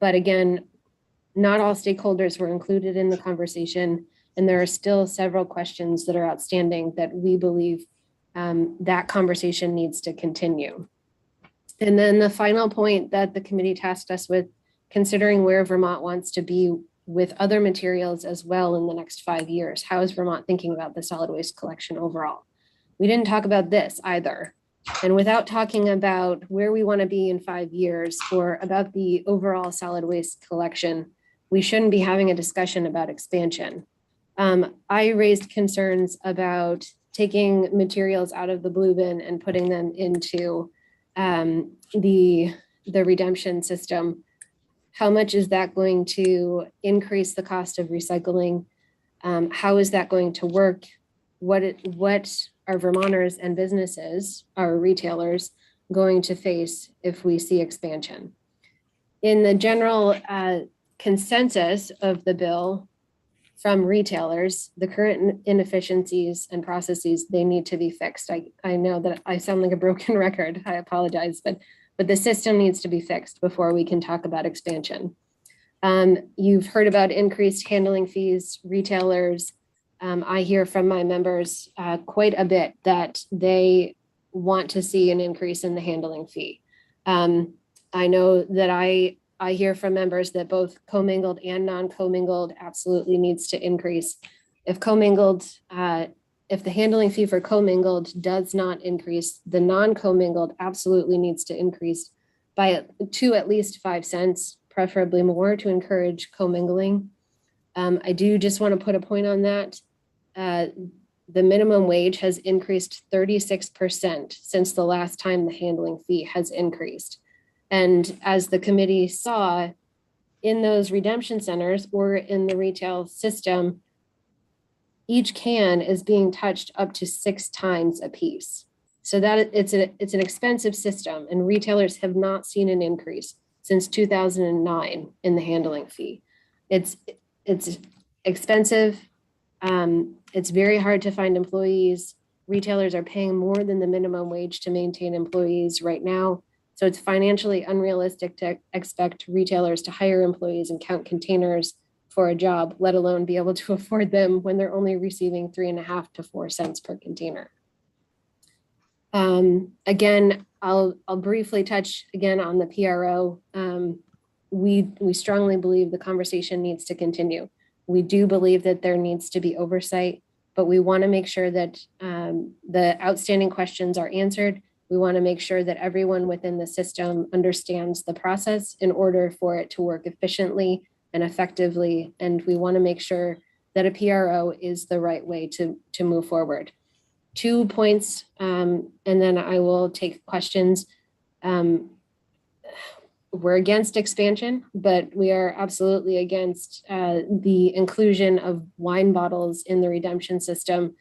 But again, not all stakeholders were included in the conversation, and there are still several questions that are outstanding that we believe that conversation needs to continue. And then the final point that the committee tasked us with, considering where Vermont wants to be with other materials as well in the next 5 years. How is Vermont thinking about the solid waste collection overall? We didn't talk about this either. And without talking about where we want to be in 5 years or about the overall solid waste collection, we shouldn't be having a discussion about expansion. I raised concerns about taking materials out of the blue bin and putting them into the redemption system. How much is that going to increase the cost of recycling? How is that going to work? What are Vermonters and businesses, our retailers, going to face if we see expansion? In the general consensus of the bill from retailers, the current inefficiencies and processes, they need to be fixed. I know that I sound like a broken record. I apologize, but the system needs to be fixed before we can talk about expansion. You've heard about increased handling fees, retailers. I hear from my members quite a bit that they want to see an increase in the handling fee. I know that I hear from members that both commingled and non-commingled absolutely needs to increase. If commingled, if the handling fee for commingled does not increase, the non-commingled absolutely needs to increase to at least 5 cents, preferably more, to encourage commingling. I do just want to put a point on that. the minimum wage has increased 36% since the last time the handling fee has increased. And as the committee saw, in those redemption centers or in the retail system, each can is being touched up to 6 times a piece. So that it's an expensive system, and retailers have not seen an increase since 2009 in the handling fee. It's expensive. It's very hard to find employees. Retailers are paying more than the minimum wage to maintain employees right now. So it's financially unrealistic to expect retailers to hire employees and count containers for a job, let alone be able to afford them when they're only receiving 3.5 to 4 cents per container. Again, I'll briefly touch again on the PRO. We strongly believe the conversation needs to continue. We do believe that there needs to be oversight, but we want to make sure that the outstanding questions are answered. We want to make sure that everyone within the system understands the process in order for it to work efficiently and effectively. And we want to make sure that a PRO is the right way to move forward. 2 points, and then I will take questions. We're against expansion, but we are absolutely against the inclusion of wine bottles in the redemption system.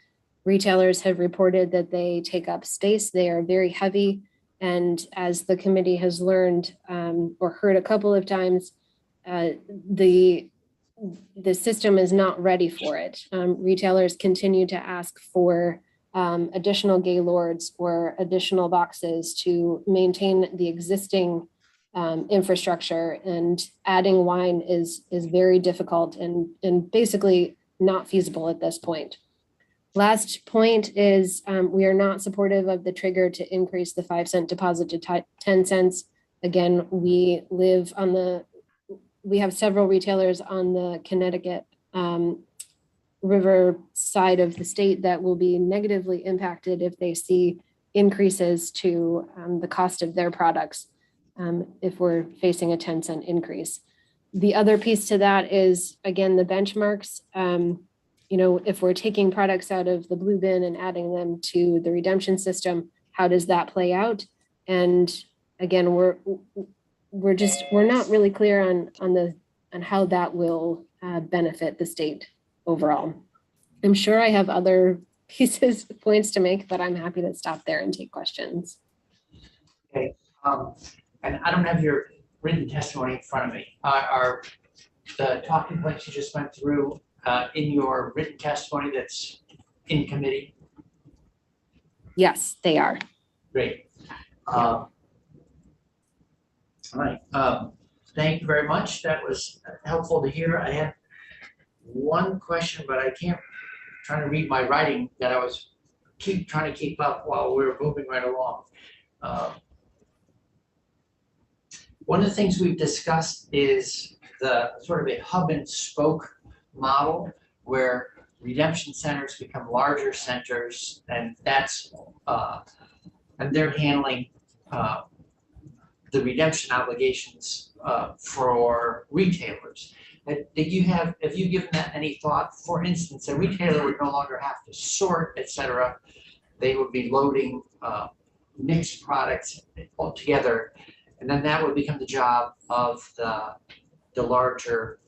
Retailers have reported that they take up space. They are very heavy. And as the committee has learned or heard a couple of times, the system is not ready for it. Retailers continue to ask for additional gaylords or additional boxes to maintain the existing infrastructure, and adding wine is very difficult and basically not feasible at this point. Last point is we are not supportive of the trigger to increase the 5-cent deposit to 10 cents. Again, we have several retailers on the Connecticut river side of the state that will be negatively impacted if they see increases to the cost of their products if we're facing a 10-cent increase. The other piece to that is, again, the benchmarks. If we're taking products out of the blue bin and adding them to the redemption system, how does that play out? And again, we're not really clear on how that will benefit the state overall. I'm sure I have other points to make, but I'm happy to stop there and take questions. Okay, and I don't have your written testimony in front of me. Are the talking points you just went through in your written testimony that's in committee? Yes, they are. Great. All right. Thank you very much. That was helpful to hear. I had one question, but I can't. Trying to read my writing that I was trying to keep up while we were moving right along. One of the things we've discussed is the sort of a hub and spoke model where redemption centers become larger centers, and that's and they're handling the redemption obligations for retailers. Have you given that any thought? For instance, a retailer would no longer have to sort, etc. They would be loading mixed products all together, and then that would become the job of the larger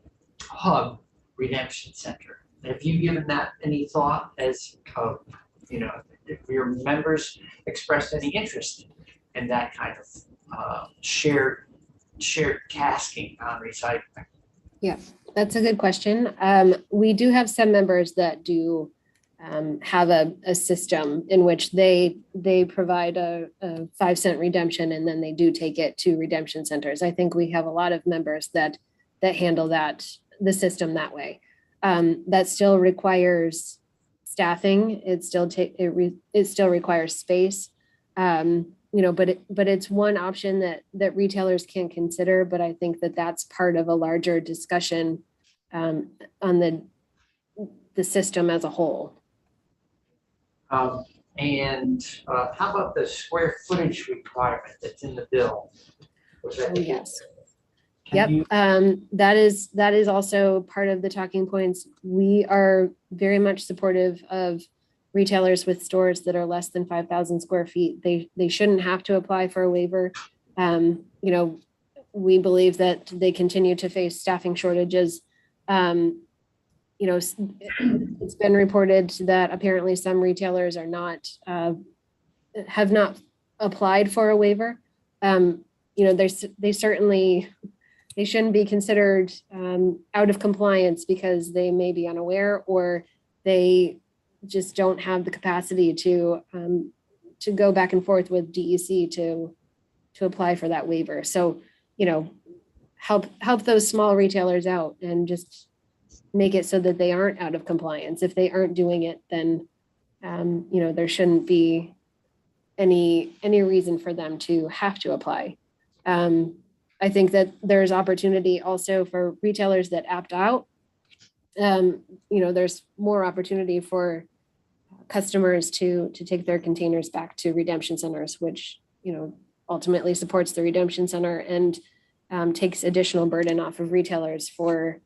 hub redemption center. Have you given that any thought as if your members expressed any interest in that kind of shared tasking on recycling? Yeah, that's a good question. We do have some members that do have a system in which they provide a 5-cent redemption, and then they do take it to redemption centers. I think we have a lot of members that handle the system that way. That still requires staffing. It still requires space. But it's one option that retailers can consider. But I think that's part of a larger discussion on the system as a whole. And how about the square footage requirement that's in the bill? Yes. Yep. That is also part of the talking points. We are very much supportive of retailers with stores that are less than 5,000 square feet, they shouldn't have to apply for a waiver. We believe that they continue to face staffing shortages. It's been reported that apparently some retailers are not, have not applied for a waiver. They shouldn't be considered out of compliance because they may be unaware or they just don't have the capacity to go back and forth with DEC to apply for that waiver. So, help those small retailers out and just make it so that they aren't out of compliance. If they aren't doing it, then there shouldn't be any reason for them to have to apply. I think that there's opportunity also for retailers that opt out. There's more opportunity for customers to take their containers back to redemption centers, which ultimately supports the redemption center and takes additional burden off of retailers for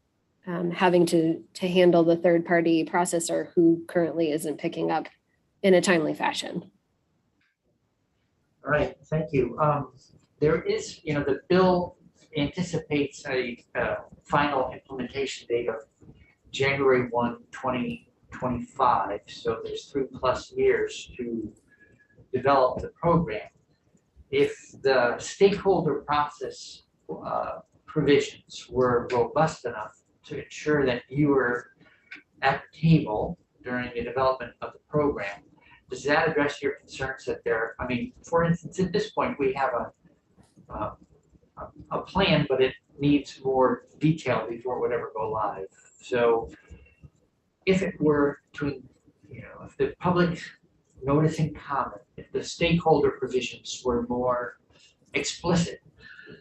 having to handle the third-party processor who currently isn't picking up in a timely fashion. All right, thank you. There is, the bill anticipates a final implementation date of January 1, 2025. So there's 3+ years to develop the program. If the stakeholder process provisions were robust enough to ensure that you were at the table during the development of the program, does that address your concerns that for instance, at this point, we have a plan, but it needs more detail before it would ever go live. So if it were to, if the public notice and comment, if the stakeholder provisions were more explicit,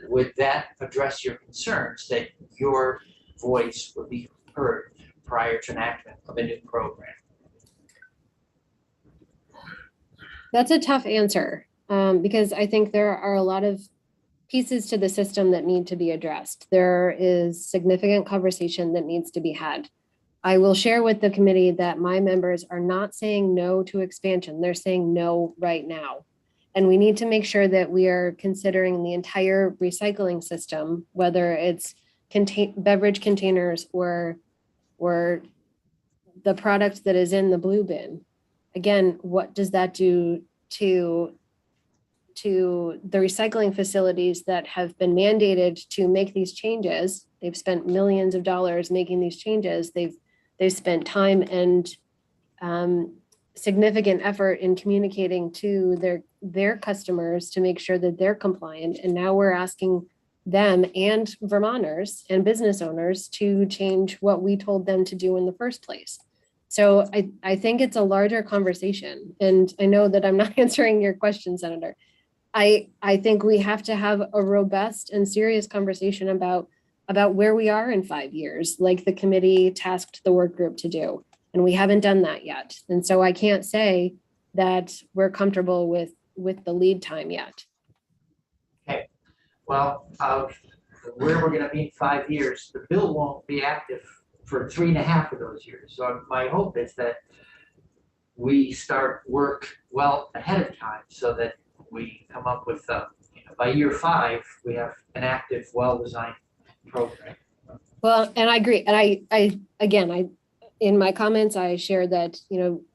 would that address your concerns that your voice would be heard prior to enactment of a new program? That's a tough answer because I think there are a lot of pieces to the system that need to be addressed. There is significant conversation that needs to be had. I will share with the committee that my members are not saying no to expansion. They're saying no right now. And we need to make sure that we are considering the entire recycling system, whether it's beverage containers or the product that is in the blue bin. Again, what does that do to the recycling facilities that have been mandated to make these changes? They've spent millions of dollars making these changes. They've spent time and significant effort in communicating to their customers to make sure that they're compliant. And now we're asking them and Vermonters and business owners to change what we told them to do in the first place. So I think it's a larger conversation. And I know that I'm not answering your question, Senator. I think we have to have a robust and serious conversation about where we are in 5 years, like the committee tasked the work group to do. And we haven't done that yet. And so I can't say that we're comfortable with the lead time yet. Okay, well, where we're gonna be in 5 years, the bill won't be active for 3.5 of those years. So my hope is that we start work well ahead of time so that we come up with, by year 5, we have an active, well-designed program. Well, and I agree. And I in my comments, I shared that,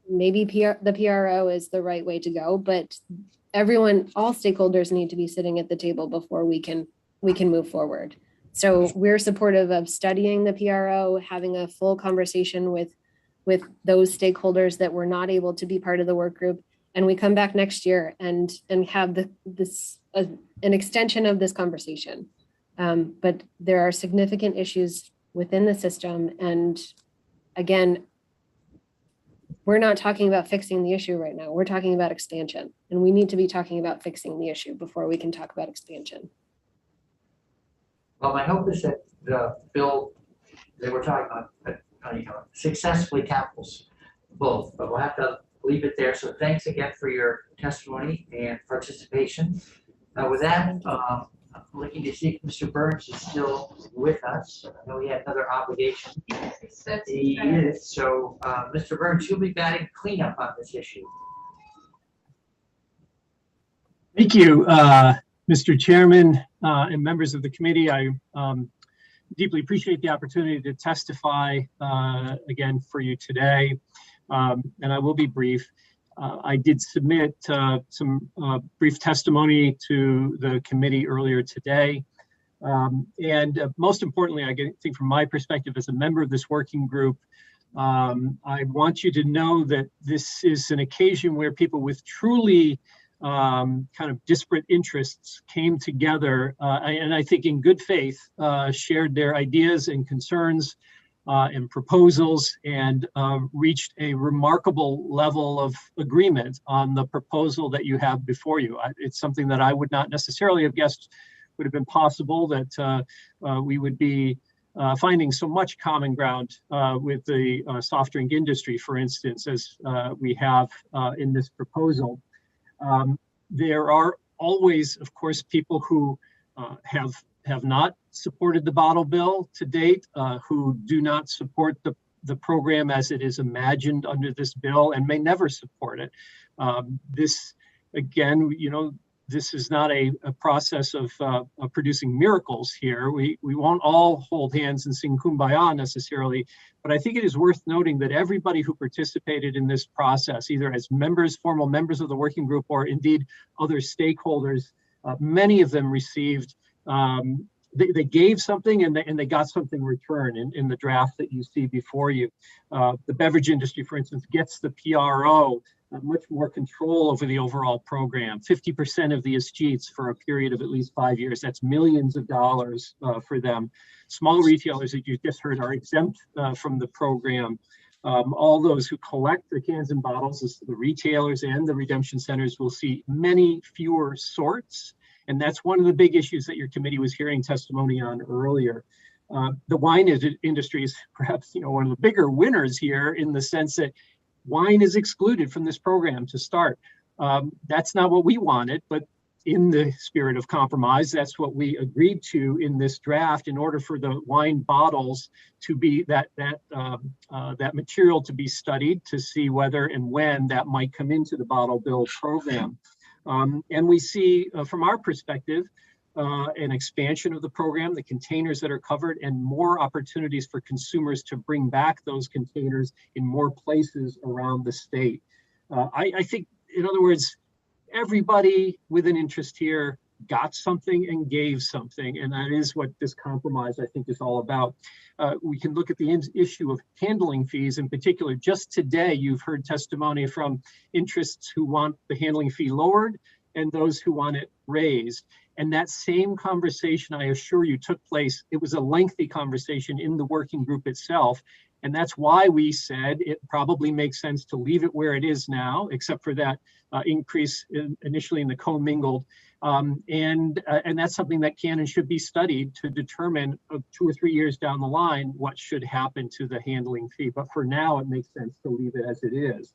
maybe the PRO is the right way to go, but all stakeholders need to be sitting at the table before we can move forward. So we're supportive of studying the PRO, having a full conversation with those stakeholders that were not able to be part of the work group. And we come back next year and have an extension of this conversation. But there are significant issues within the system. And again, we're not talking about fixing the issue right now. We're talking about expansion. And we need to be talking about fixing the issue before we can talk about expansion. Well, my hope is that the bill that we're talking about, successfully tackles both, but we'll have to leave it there. So thanks again for your testimony and participation. With that, I'm looking to see if Mr. Burns is still with us. I know he had another obligation He is. So, Mr. Burns, you'll be batting cleanup on this issue. Thank you, Mr. Chairman, and members of the committee. I deeply appreciate the opportunity to testify again for you today, and I will be brief. I did submit some brief testimony to the committee earlier today. And most importantly, I think from my perspective as a member of this working group, I want you to know that this is an occasion where people with truly kind of disparate interests came together and I think in good faith shared their ideas and concerns and proposals and reached a remarkable level of agreement on the proposal that you have before you. It's something that I would not necessarily have guessed would have been possible, that we would be finding so much common ground with the soft drink industry, for instance, as we have in this proposal. There are always, of course, people who have not supported the bottle bill to date, who do not support the program as it is imagined under this bill and may never support it. This, again, you know, this is not a process of producing miracles here. We won't all hold hands and sing Kumbaya necessarily, but I think it is worth noting that everybody who participated in this process, either as members, formal members of the working group, or indeed other stakeholders, many of them received, they gave something and they got something in return in the draft that you see before you. The beverage industry, for instance, gets the PRO, much more control over the overall program, 50% of the escheats for a period of at least 5 years. That's millions of dollars for them. Small retailers, that you just heard, are exempt from the program. All those who collect the cans and bottles, the retailers and the redemption centers, will see many fewer sorts. And that's one of the big issues that your committee was hearing testimony on earlier. The wine industry is perhaps, you know, one of the bigger winners here, in the sense that wine is excluded from this program to start. That's not what we wanted, but in the spirit of compromise, that's what we agreed to in this draft, in order for the wine bottles to be that material to be studied to see whether and when that might come into the bottle bill program. And we see, from our perspective, an expansion of the program, the containers that are covered, and more opportunities for consumers to bring back those containers in more places around the state. I think, in other words, everybody with an interest here got something and gave something, and that is what this compromise, I think, is all about. We can look at the issue of handling fees in particular. Just today, you've heard testimony from interests who want the handling fee lowered and those who want it raised. And that same conversation, I assure you, took place. It was a lengthy conversation in the working group itself. And that's why we said it probably makes sense to leave it where it is now, except for that increase initially in the commingled. And that's something that can and should be studied to determine 2 or 3 years down the line what should happen to the handling fee. But for now, it makes sense to leave it as it is.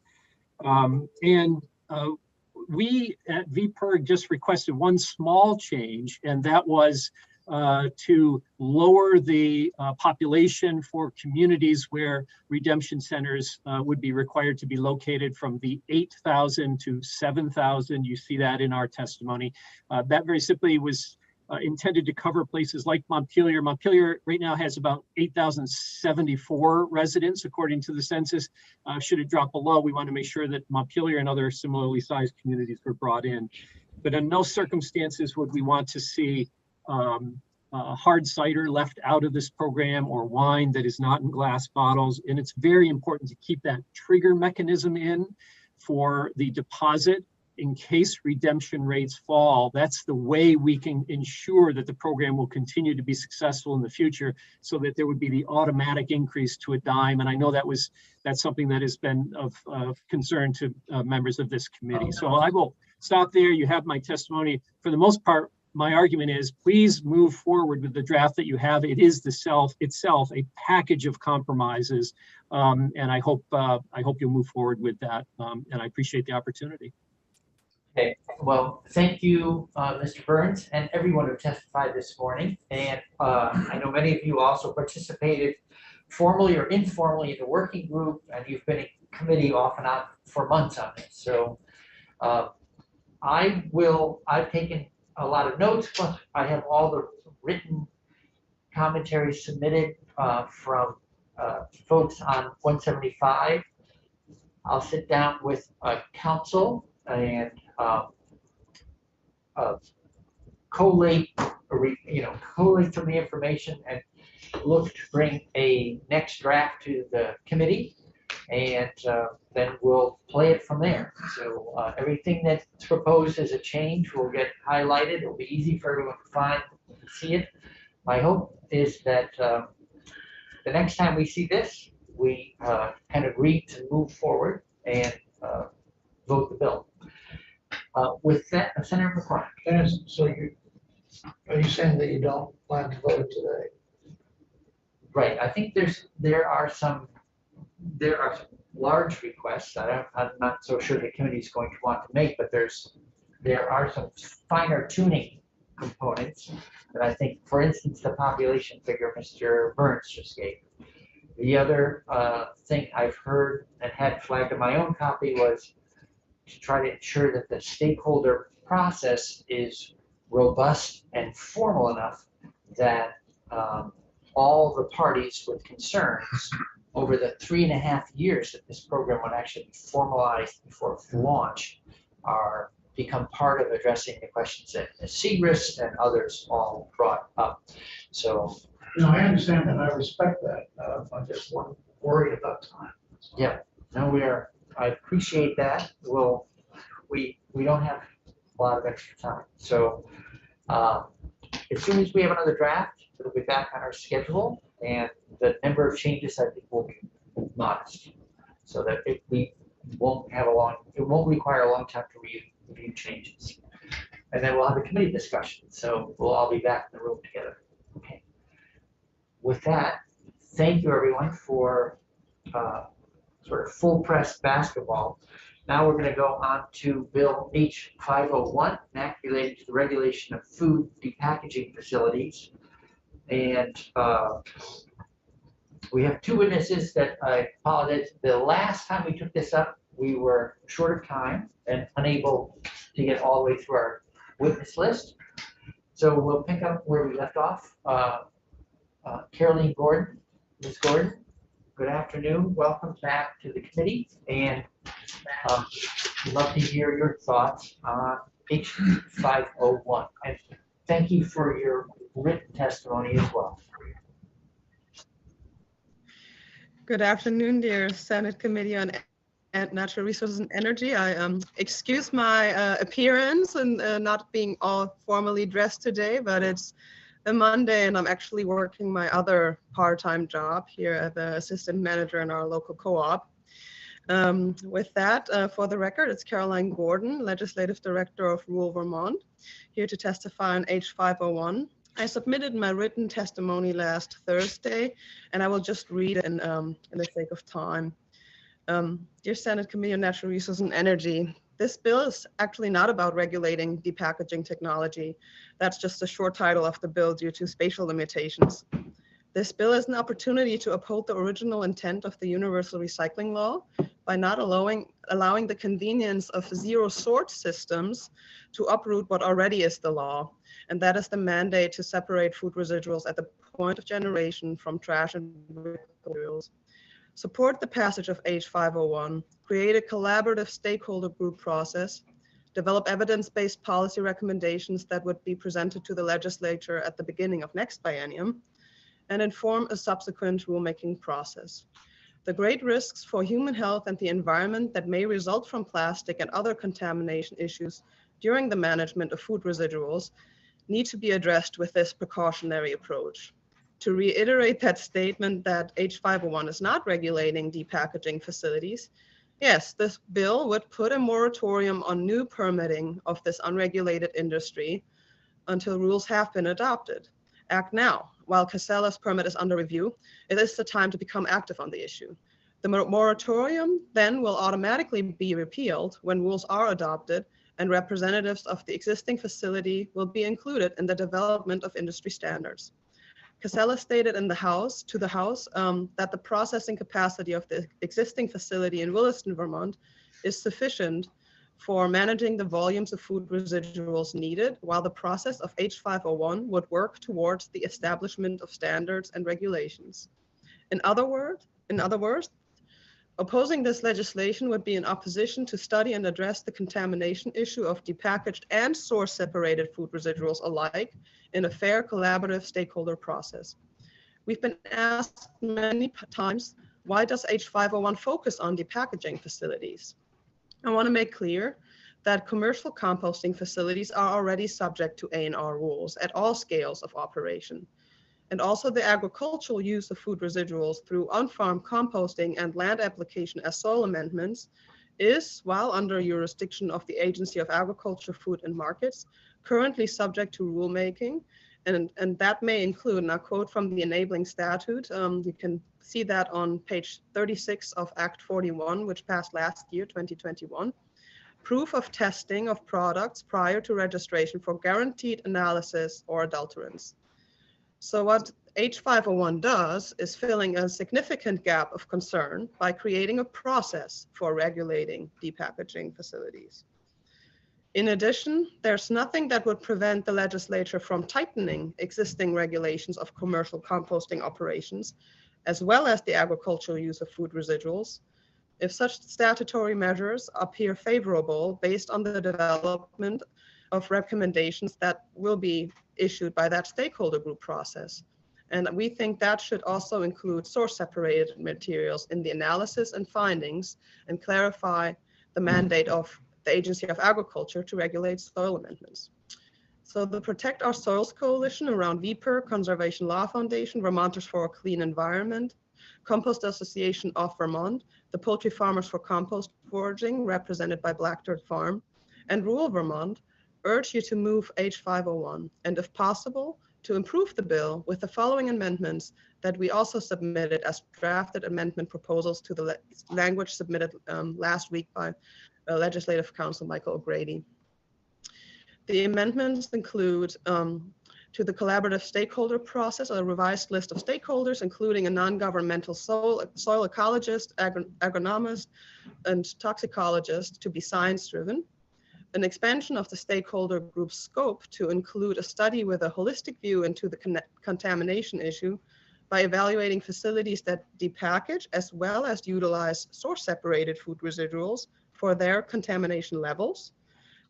We at VPIRG just requested one small change, and that was to lower the population for communities where redemption centers would be required to be located from the 8,000 to 7,000. You see that in our testimony. That very simply was intended to cover places like Montpelier. Montpelier right now has about 8,074 residents, according to the census. Should it drop below, we want to make sure that Montpelier and other similarly sized communities were brought in. But in no circumstances would we want to see hard cider left out of this program, or wine that is not in glass bottles. And it's very important to keep that trigger mechanism in for the deposit in case redemption rates fall. That's the way we can ensure that the program will continue to be successful in the future, so that there would be the automatic increase to a dime. And I know that's something that has been of concern to members of this committee. So I will stop there. You have my testimony. For the most part, my argument is, please move forward with the draft that you have. It is itself a package of compromises, and I hope you'll move forward with that. And I appreciate the opportunity. Okay, well, thank you, Mr. Burns, and everyone who testified this morning. And I know many of you also participated formally or informally in the working group, and you've been in committee off and on for months on this. So I've taken a lot of notes, but I have all the written commentary submitted from folks on 175. I'll sit down with council and collate, collate some of the information and look to bring a next draft to the committee, and then we'll play it from there. So everything that's proposed as a change will get highlighted. It'll be easy for everyone to find and see it. My hope is that the next time we see this, we can agree to move forward and vote the bill. With that, Senator McCormick. Dennis, so are you saying that you don't plan to vote it today? Right. I think there are some large requests that I'm not so sure the committee is going to want to make, but there are some finer tuning components that I think, for instance, the population figure Mr. Burns just gave. The other thing I've heard and had flagged in my own copy was to try to ensure that the stakeholder process is robust and formal enough that all the parties with concerns over the 3.5 years that this program would actually be formalized before its launch become part of addressing the questions that Segrist and others all brought up. So, I understand that. I respect that. I just worried about time. Yeah, no, I appreciate that. We don't have a lot of extra time. So as soon as we have another draft, it'll be back on our schedule, and the number of changes I think will be modest, so that it won't require a long time to review changes. And then we'll have a committee discussion. So we'll all be back in the room together. Okay. With that, thank you everyone for sort of full press basketball. Now we're going to go on to Bill H501, an act related to the regulation of food depackaging facilities. And we have two witnesses that I apologize. The last time we took this up, we were short of time and unable to get all the way through our witness list. So we'll pick up where we left off. Caroline Gordon, Ms. Gordon, good afternoon. Welcome back to the committee, and we'd love to hear your thoughts on H501. And thank you for your written testimony as well. Good afternoon, dear Senate Committee on Natural Resources and Energy. I excuse my appearance and not being all formally dressed today, but it's a Monday and I'm actually working my other part-time job here as the assistant manager in our local co-op. With that, for the record, it's Caroline Gordon, Legislative Director of Rural Vermont, here to testify on H501. I submitted my written testimony last Thursday, and I will just read it in the sake of time. Dear Senate Committee on Natural Resources and Energy, this bill is actually not about regulating depackaging technology. That's just a short title of the bill due to spatial limitations. This bill is an opportunity to uphold the original intent of the Universal Recycling Law by not allowing the convenience of zero sort systems to uproot what already is the law. And that is the mandate to separate food residuals at the point of generation from trash and materials. Support the passage of H501, create a collaborative stakeholder group process, develop evidence-based policy recommendations that would be presented to the legislature at the beginning of next biennium, and inform a subsequent rulemaking process. The great risks for human health and the environment that may result from plastic and other contamination issues during the management of food residuals need to be addressed with this precautionary approach. To reiterate that statement that H501 is not regulating depackaging facilities, yes, this bill would put a moratorium on new permitting of this unregulated industry until rules have been adopted. Act now. While Casella's permit is under review, it is the time to become active on the issue. The moratorium then will automatically be repealed when rules are adopted and representatives of the existing facility will be included in the development of industry standards. Casella stated to the House that the processing capacity of the existing facility in Williston, Vermont is sufficient for managing the volumes of food residuals needed, while the process of H501 would work towards the establishment of standards and regulations. In other words, opposing this legislation would be in opposition to study and address the contamination issue of depackaged and source-separated food residuals alike in a fair, collaborative stakeholder process. We've been asked many times, why does H501 focus on depackaging facilities? I want to make clear that commercial composting facilities are already subject to A&R rules at all scales of operation. And also the agricultural use of food residuals through on-farm composting and land application as soil amendments is, while under jurisdiction of the Agency of Agriculture, Food and Markets, currently subject to rulemaking. And that may include, and I quote from the enabling statute, you can see that on page 36 of Act 41, which passed last year, 2021, proof of testing of products prior to registration for guaranteed analysis or adulterants. So what H501 does is filling a significant gap of concern by creating a process for regulating depackaging facilities. In addition, there's nothing that would prevent the legislature from tightening existing regulations of commercial composting operations, as well as the agricultural use of food residuals, if such statutory measures appear favorable based on the development of recommendations that will be issued by that stakeholder group process. And we think that should also include source-separated materials in the analysis and findings and clarify the mandate of the Agency of Agriculture to regulate soil amendments. So the Protect Our Soils Coalition around VPER, Conservation Law Foundation, Vermonters for a Clean Environment, Compost Association of Vermont, the Poultry Farmers for Compost Foraging, represented by Black Dirt Farm, and Rural Vermont urge you to move H501, and if possible, to improve the bill with the following amendments that we also submitted as drafted amendment proposals to the language submitted last week by Legislative Counsel Michael O'Grady. The amendments include to the collaborative stakeholder process, a revised list of stakeholders, including a non-governmental soil ecologist, agronomist, and toxicologist to be science-driven, an expansion of the stakeholder group scope to include a study with a holistic view into the contamination issue by evaluating facilities that depackage as well as utilize source-separated food residuals for their contamination levels.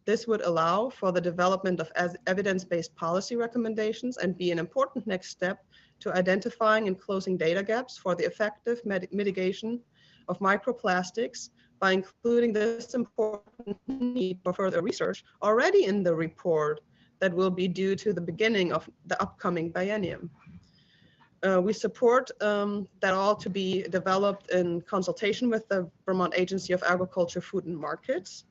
This would allow for the development of evidence-based policy recommendations and be an important next step to identifying and closing data gaps for the effective mitigation of microplastics by including this important need for further research already in the report that will be due to the beginning of the upcoming biennium. We support that all to be developed in consultation with the Vermont Agency of Agriculture, Food and Markets.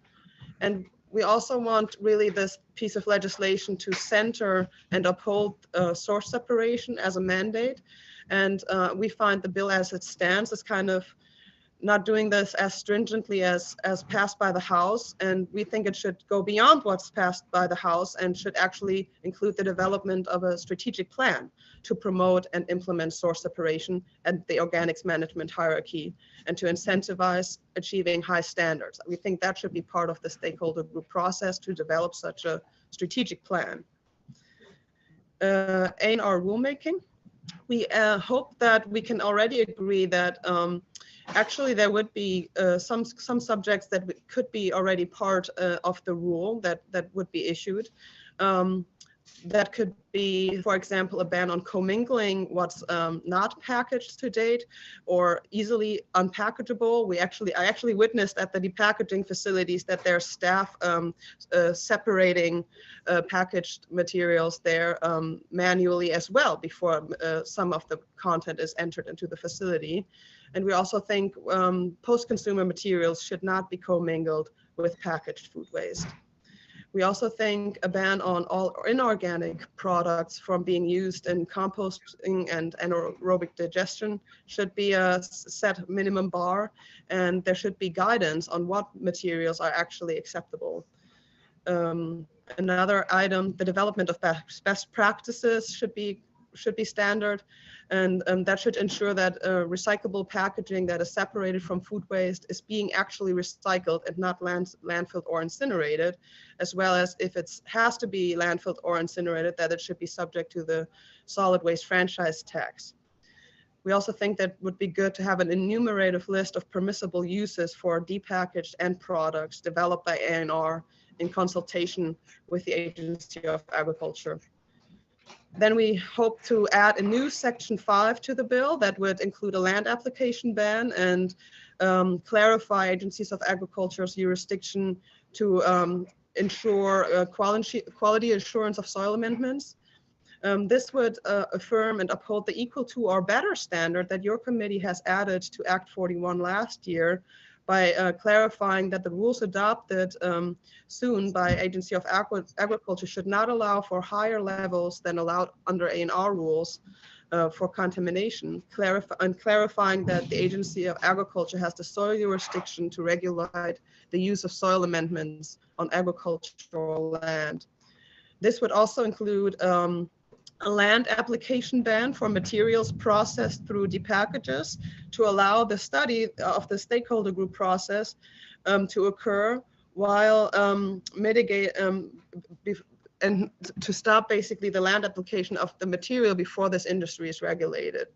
And we also want really this piece of legislation to center and uphold source separation as a mandate. And we find the bill as it stands is kind of not doing this as stringently as passed by the House. And we think it should go beyond what's passed by the House and should actually include the development of a strategic plan to promote and implement source separation and the organics management hierarchy and to incentivize achieving high standards. We think that should be part of the stakeholder group process to develop such a strategic plan. A&R rulemaking. We hope that we can already agree that actually there would be some subjects that could be already part of the rule that would be issued. That could be, for example, a ban on commingling what's not packaged to date or easily unpackageable. I actually witnessed at the depackaging facilities that their staff separating packaged materials there manually as well before some of the content is entered into the facility. And we also think post-consumer materials should not be commingled with packaged food waste. We also think a ban on all inorganic products from being used in composting and anaerobic digestion should be a set minimum bar, and there should be guidance on what materials are actually acceptable. Another item, the development of best practices should be standard, and that should ensure that recyclable packaging that is separated from food waste is being actually recycled and not landfilled or incinerated, as well as if it has to be landfilled or incinerated, that it should be subject to the solid waste franchise tax. We also think that it would be good to have an enumerative list of permissible uses for depackaged end products developed by ANR in consultation with the Agency of Agriculture. Then we hope to add a new Section 5 to the bill that would include a land application ban and clarify Agencies of Agriculture's jurisdiction to ensure quality assurance of soil amendments. This would affirm and uphold the equal to or better standard that your committee has added to Act 41 last year by clarifying that the rules adopted soon by Agency of Agriculture should not allow for higher levels than allowed under ANR rules for contamination, and clarifying that the Agency of Agriculture has the sole jurisdiction to regulate the use of soil amendments on agricultural land. This would also include a land application ban for materials processed through depackages to allow the study of the stakeholder group process to occur while and to stop basically the land application of the material before this industry is regulated.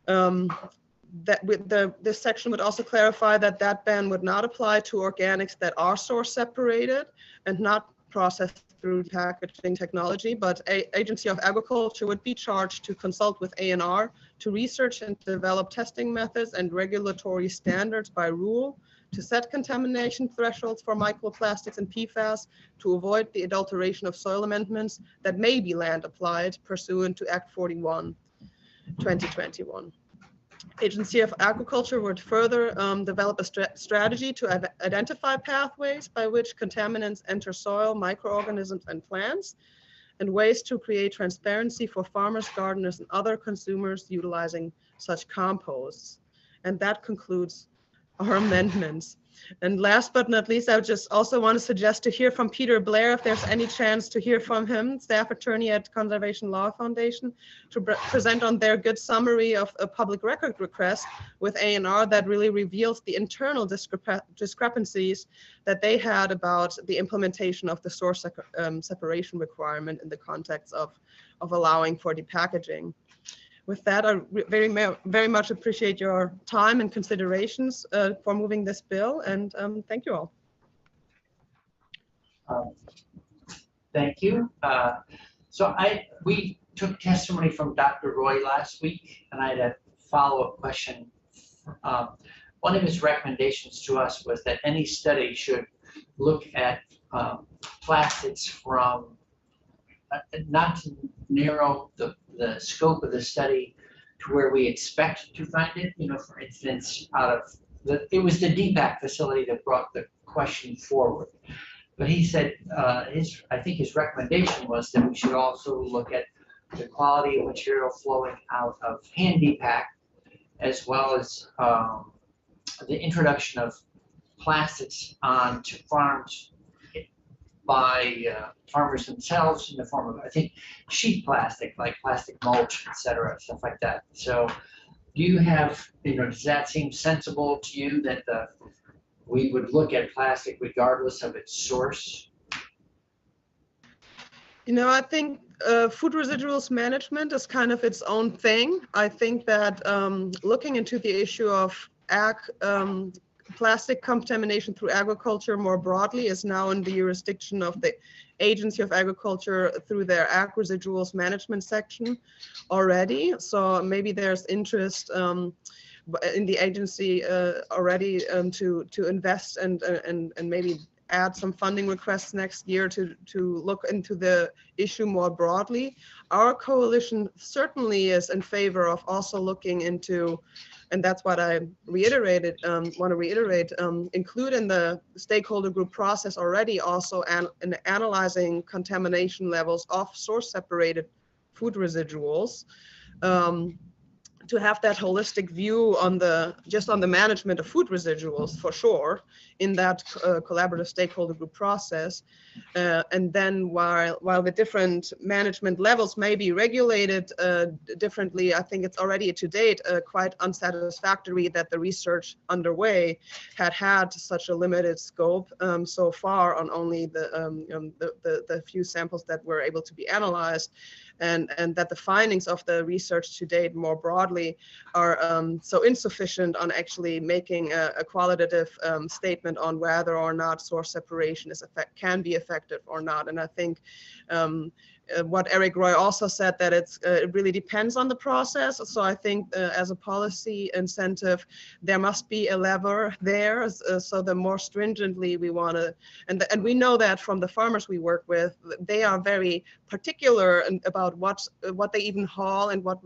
This section would also clarify that that ban would not apply to organics that are source separated and not processed through packaging technology, but Agency of Agriculture would be charged to consult with ANR to research and develop testing methods and regulatory standards by rule to set contamination thresholds for microplastics and PFAS to avoid the adulteration of soil amendments that may be land applied pursuant to Act 41, 2021. Agency of Agriculture would further develop a strategy to identify pathways by which contaminants enter soil, microorganisms, and plants, and ways to create transparency for farmers, gardeners, and other consumers utilizing such composts. And that concludes our amendments. And last but not least, I would just also want to suggest to hear from Peter Blair, if there's any chance to hear from him, staff attorney at Conservation Law Foundation, to present on their good summary of a public record request with ANR that really reveals the internal discrepancies that they had about the implementation of the source separation requirement in the context of allowing for depackaging. With that, I very much appreciate your time and considerations for moving this bill, and thank you all. Thank you. So we took testimony from Dr. Roy last week, and I had a follow-up question. One of his recommendations to us was that any study should look at plastics from not to narrow the scope of the study to where we expect to find it. You know, for instance, it was the DPAC facility that brought the question forward. But he said, I think his recommendation was that we should also look at the quality of material flowing out of hand DPAC, as well as the introduction of plastics onto farms by farmers themselves in the form of, I think, sheet plastic, like plastic mulch, et cetera, stuff like that. So do you have, does that seem sensible to you that we would look at plastic regardless of its source? I think food residuals management is kind of its own thing. I think that looking into the issue of plastic contamination through agriculture more broadly is now in the jurisdiction of the Agency of Agriculture through their ag residuals management section already. So maybe there's interest in the agency already to invest and maybe add some funding requests next year to look into the issue more broadly. Our coalition certainly is in favor of also looking into, and that's what I reiterated, want to reiterate, include in the stakeholder group process already also in analyzing contamination levels of source separated food residuals to have that holistic view on just on the management of food residuals for sure in that collaborative stakeholder group process. And then while the different management levels may be regulated differently, I think it's already to date quite unsatisfactory that the research underway had such a limited scope so far on only the few samples that were able to be analyzed, and that the findings of the research to date more broadly are so insufficient on actually making a qualitative statement on whether or not source separation can be effective or not. And I think what Eric Roy also said, that it really depends on the process. So I think as a policy incentive, there must be a lever there. So the more stringently we want to, and we know that from the farmers we work with, they are very particular about what they even haul and what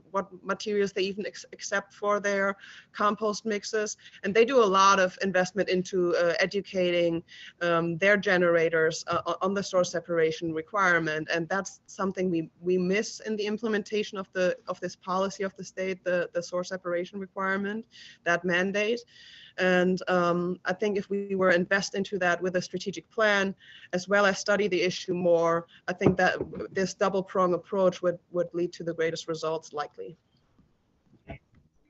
materials they even accept for their compost mixes. And they do a lot of investment into educating their generators on the source separation requirement. And that's something we miss in the implementation of this policy of the state, the source separation requirement, that mandate. And I think if we were invest into that with a strategic plan, as well as study the issue more, I think that this double prong approach would lead to the greatest results likely. Okay.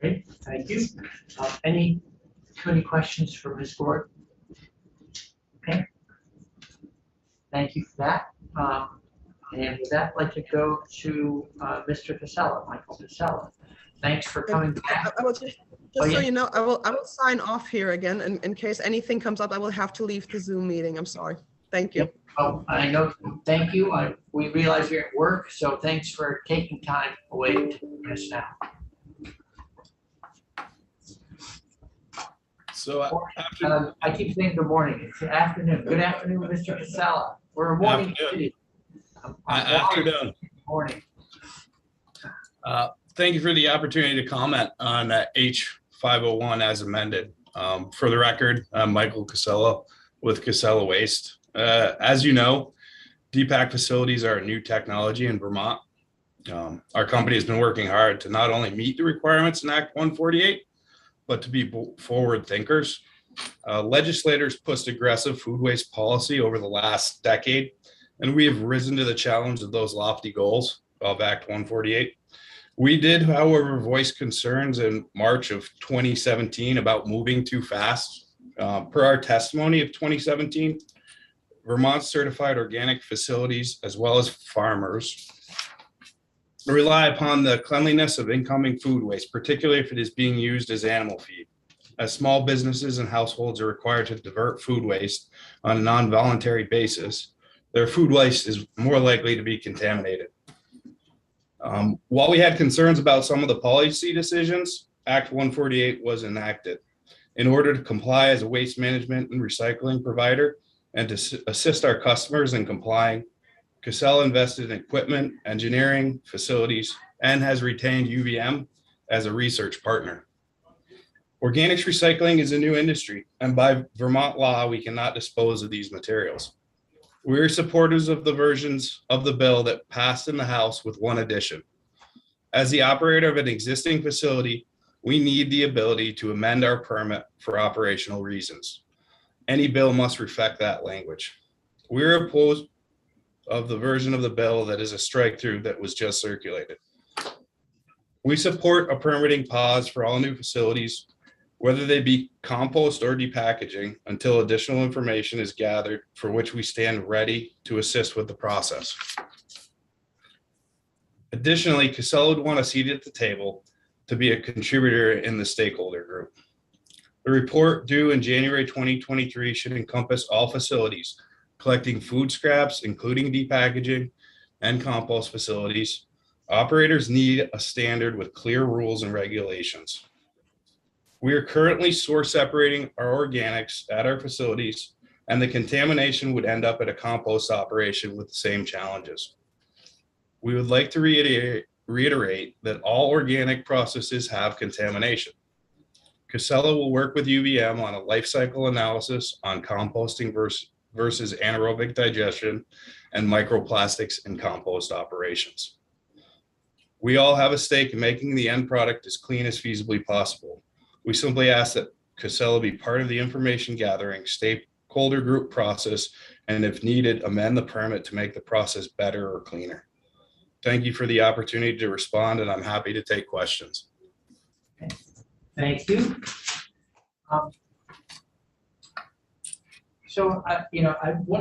Great, thank you. Any questions for Ms. Ford? Okay. Thank you for that. And with that, I'd like to go to Mr. Casella, Michael Casella. Thanks for coming back. I will just so you know, I will sign off here again, and in case anything comes up, I will have to leave the Zoom meeting. I'm sorry. Thank you. Yep. Oh, I know. Thank you. We realize you're at work, so thanks for taking time away to join us now. So I keep saying good morning. It's afternoon. Good afternoon, Mr. Casella. We're a morning city. Afternoon. Morning. Thank you for the opportunity to comment on H501 as amended. For the record, I'm Michael Casella with Casella Waste. As you know, DPAC facilities are a new technology in Vermont. Our company has been working hard to not only meet the requirements in Act 148, but to be forward thinkers. Legislators pushed aggressive food waste policy over the last decade, and we have risen to the challenge of those lofty goals of Act 148. We did, however, voice concerns in March of 2017 about moving too fast. Per our testimony of 2017, Vermont certified organic facilities, as well as farmers, rely upon the cleanliness of incoming food waste, particularly if it is being used as animal feed. As small businesses and households are required to divert food waste on a non-voluntary basis, their food waste is more likely to be contaminated. While we had concerns about some of the policy decisions, Act 148 was enacted. In order to comply as a waste management and recycling provider and to assist our customers in complying, Casella invested in equipment, engineering, facilities, and has retained UVM as a research partner. Organics recycling is a new industry, and by Vermont law, we cannot dispose of these materials. We are supporters of the versions of the bill that passed in the House with one addition. As the operator of an existing facility, we need the ability to amend our permit for operational reasons. Any bill must reflect that language. We are opposed of the version of the bill that is a strike through that was just circulated. We support a permitting pause for all new facilities, whether they be compost or depackaging, until additional information is gathered, for which we stand ready to assist with the process. Additionally, Casella would want a seat at the table to be a contributor in the stakeholder group. The report due in January 2023 should encompass all facilities collecting food scraps, including depackaging and compost facilities. Operators need a standard with clear rules and regulations. We are currently source separating our organics at our facilities, and the contamination would end up at a compost operation with the same challenges. We would like to reiterate that all organic processes have contamination. Casella will work with UVM on a life cycle analysis on composting versus anaerobic digestion and microplastics in compost operations. We all have a stake in making the end product as clean as feasibly possible. We simply ask that Casella be part of the information gathering stakeholder group process, and if needed, amend the permit to make the process better or cleaner. Thank you for the opportunity to respond, and I'm happy to take questions. Thank you. One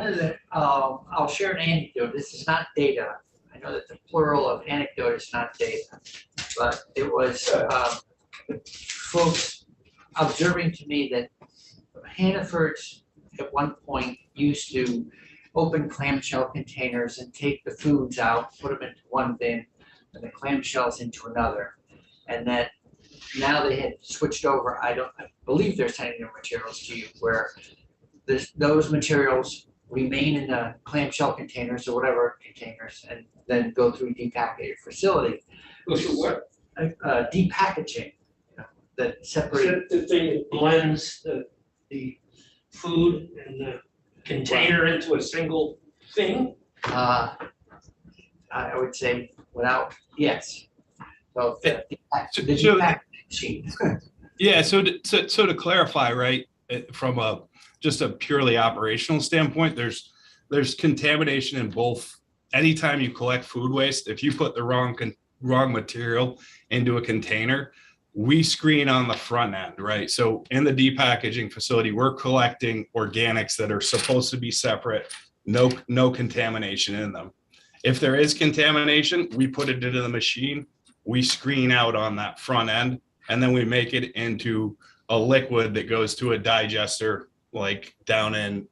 of the, I'll share an anecdote. This is not data. I know that the plural of anecdote is not data, but it was folks observing to me that Hannaford's at one point used to open clamshell containers and take the foods out, put them into one bin, and the clamshells into another. And that now they had switched over, I believe they're sending their materials to you, where those materials remain in the clamshell containers or whatever containers, and then go through depackaging facility. Go through what? Depackaging, that separate. The thing that blends the food and the container into a single thing? I would say without, yes. So the depackaging sheet. Yeah, so to clarify, right, from just a purely operational standpoint, there's contamination in both. Anytime you collect food waste, if you put the wrong material into a container, we screen on the front end, right? So in the depackaging facility, we're collecting organics that are supposed to be separate, no contamination in them. If there is contamination, we put it into the machine, we screen out on that front end, and then we make it into a liquid that goes to a digester, like down in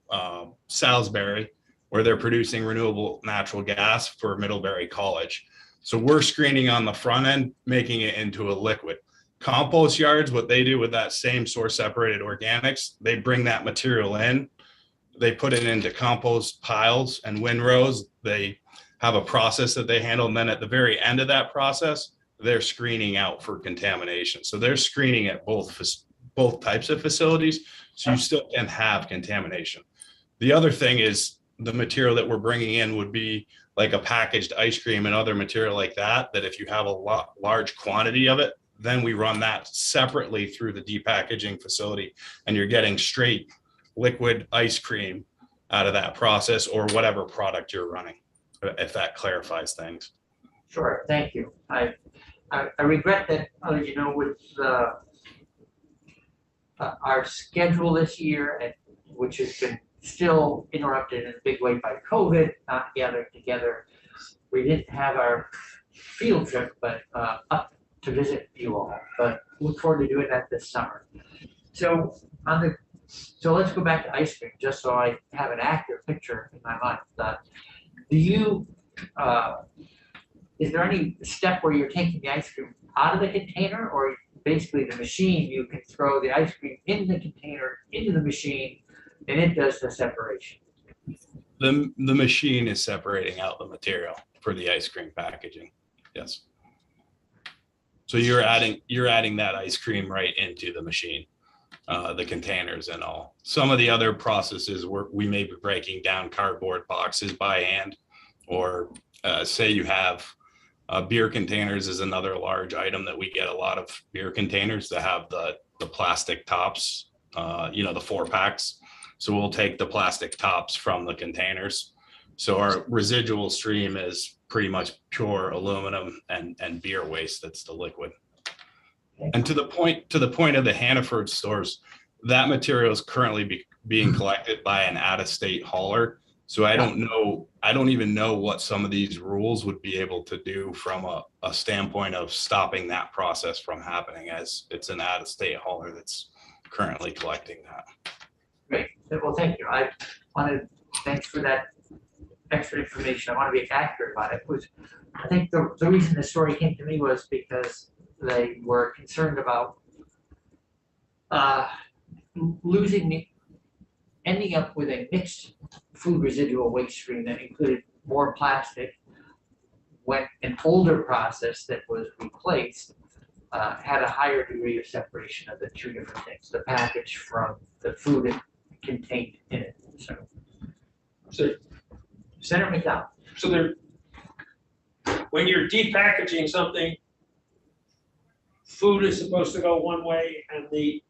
Salisbury, where they're producing renewable natural gas for Middlebury College. So we're screening on the front end, making it into a liquid. Compost yards, what they do with that same source separated organics, they bring that material in, they put it into compost piles and windrows. They have a process that they handle. And then at the very end of that process, they're screening out for contamination. So they're screening at both types of facilities. So you still can have contamination. The other thing is the material that we're bringing in would be like a packaged ice cream and other material like that, that if you have a large quantity of it, then we run that separately through the depackaging facility, and you're getting straight liquid ice cream out of that process, or whatever product you're running, if that clarifies things. Sure, thank you. I regret that, with our schedule this year, which has been still interrupted in a big way by COVID, not gathered together. We didn't have our field trip, but up to visit you all, but look forward to doing that this summer. So let's go back to ice cream, just so I have an accurate picture in my mind. Is there any step where you're taking the ice cream out of the container, or basically the machine, you can throw the ice cream in the container, into the machine, and it does the separation? The machine is separating out the material for the ice cream packaging. Yes. So you're adding that ice cream right into the machine, the containers and all. Some of the other processes we may be breaking down cardboard boxes by hand, or say you have beer containers is another large item that we get a lot of beer containers that have the plastic tops, the 4-packs. So we'll take the plastic tops from the containers. So our residual stream is pretty much pure aluminum and beer waste. That's the liquid. And to the point of the Hannaford stores, that material is currently being collected by an out-of-state hauler. So I don't even know what some of these rules would be able to do from a standpoint of stopping that process from happening, as it's an out-of-state hauler that's currently collecting that. Great. Well, thank you. Thanks for that extra information. I want to be accurate about it. I think the reason the story came to me was because they were concerned about ending up with a mixed food residual waste stream that included more plastic, when an older process that was replaced had a higher degree of separation of the two different things, the package from the food it contained in it. So Senator McDowell. So when you're depackaging something, food is supposed to go one way and the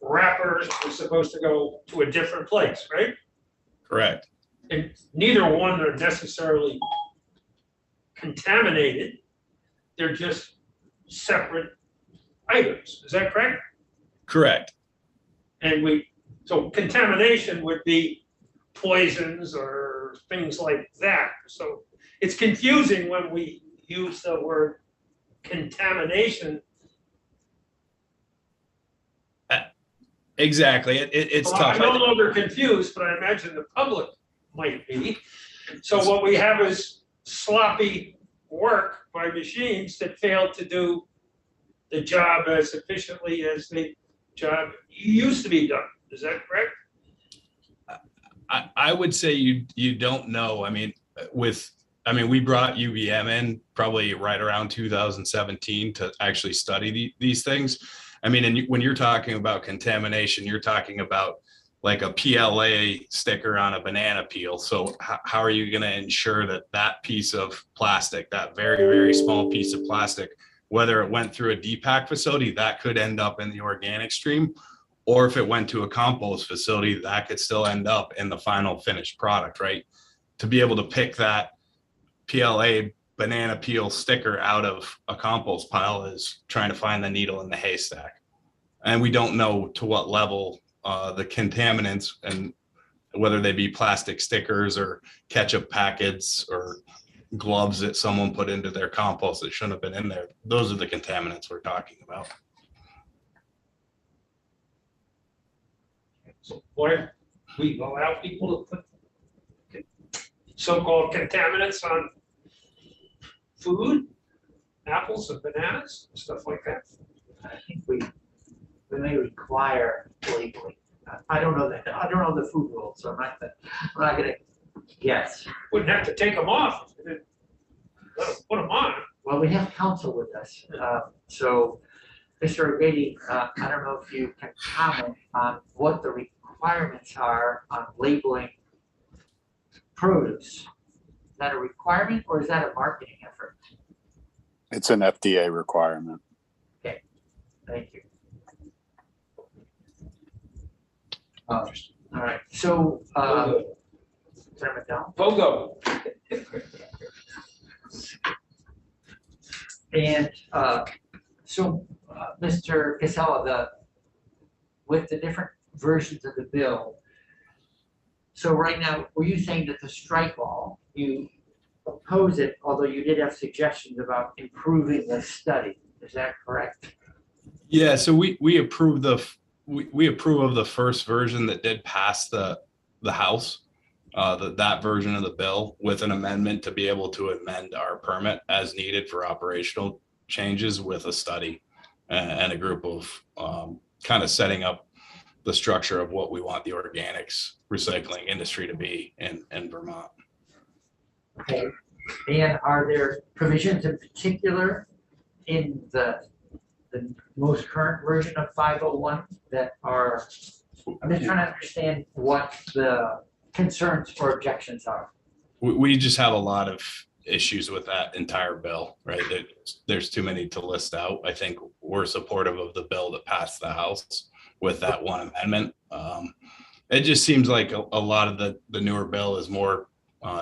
wrapper is supposed to go to a different place, right? Correct. And neither one are necessarily contaminated. They're just separate items. Is that correct? Correct. And so contamination would be poisons or things like that. So it's confusing when we use the word contamination. Exactly. It's So tough. I'm no longer confused, but I imagine the public might be. So what we have is sloppy work by machines that fail to do the job as efficiently as the job used to be done. Is that correct? I would say you don't know. I mean, we brought UVM in probably right around 2017 to actually study these things. I mean, and when you're talking about contamination, you're talking about like a PLA sticker on a banana peel. So how are you going to ensure that that piece of plastic, that very, very small piece of plastic, whether it went through a depack facility, that could end up in the organic stream, or if it went to a compost facility, that could still end up in the final finished product, right? To be able to pick that PLA banana peel sticker out of a compost pile is trying to find the needle in the haystack. And we don't know to what level the contaminants, and whether they be plastic stickers or ketchup packets or gloves that someone put into their compost that shouldn't have been in there. Those are the contaminants we're talking about. So why we allow people to put so-called contaminants on food, apples and bananas, stuff like that. I think we may require labeling. I don't know the food rules, so I'm not gonna guess. Wouldn't have to take them off. Let them put them on. Well, we have counsel with us, so Mr. O'Grady, I don't know if you can comment on what the requirements are on labeling produce. Is that a requirement or is that a marketing effort? It's an FDA requirement. Okay, thank you. All right, so turn it down. Pogo. And Mr. Casella, with the different versions of the bill, so right now, were you saying that the strike all, you oppose it, although you did have suggestions about improving the study, is that correct? Yeah, so we approve we approve of the first version that did pass the House, that version of the bill, with an amendment to be able to amend our permit as needed for operational changes with a study and a group of kind of setting up the structure of what we want the organics recycling industry to be in Vermont. Okay, and are there provisions in particular in the most current version of 501 that are, I'm just trying to understand what the concerns or objections are. We just have a lot of issues with that entire bill, right? There's too many to list out. I think we're supportive of the bill that passed the House with that one amendment. It just seems like a lot of the newer bill is more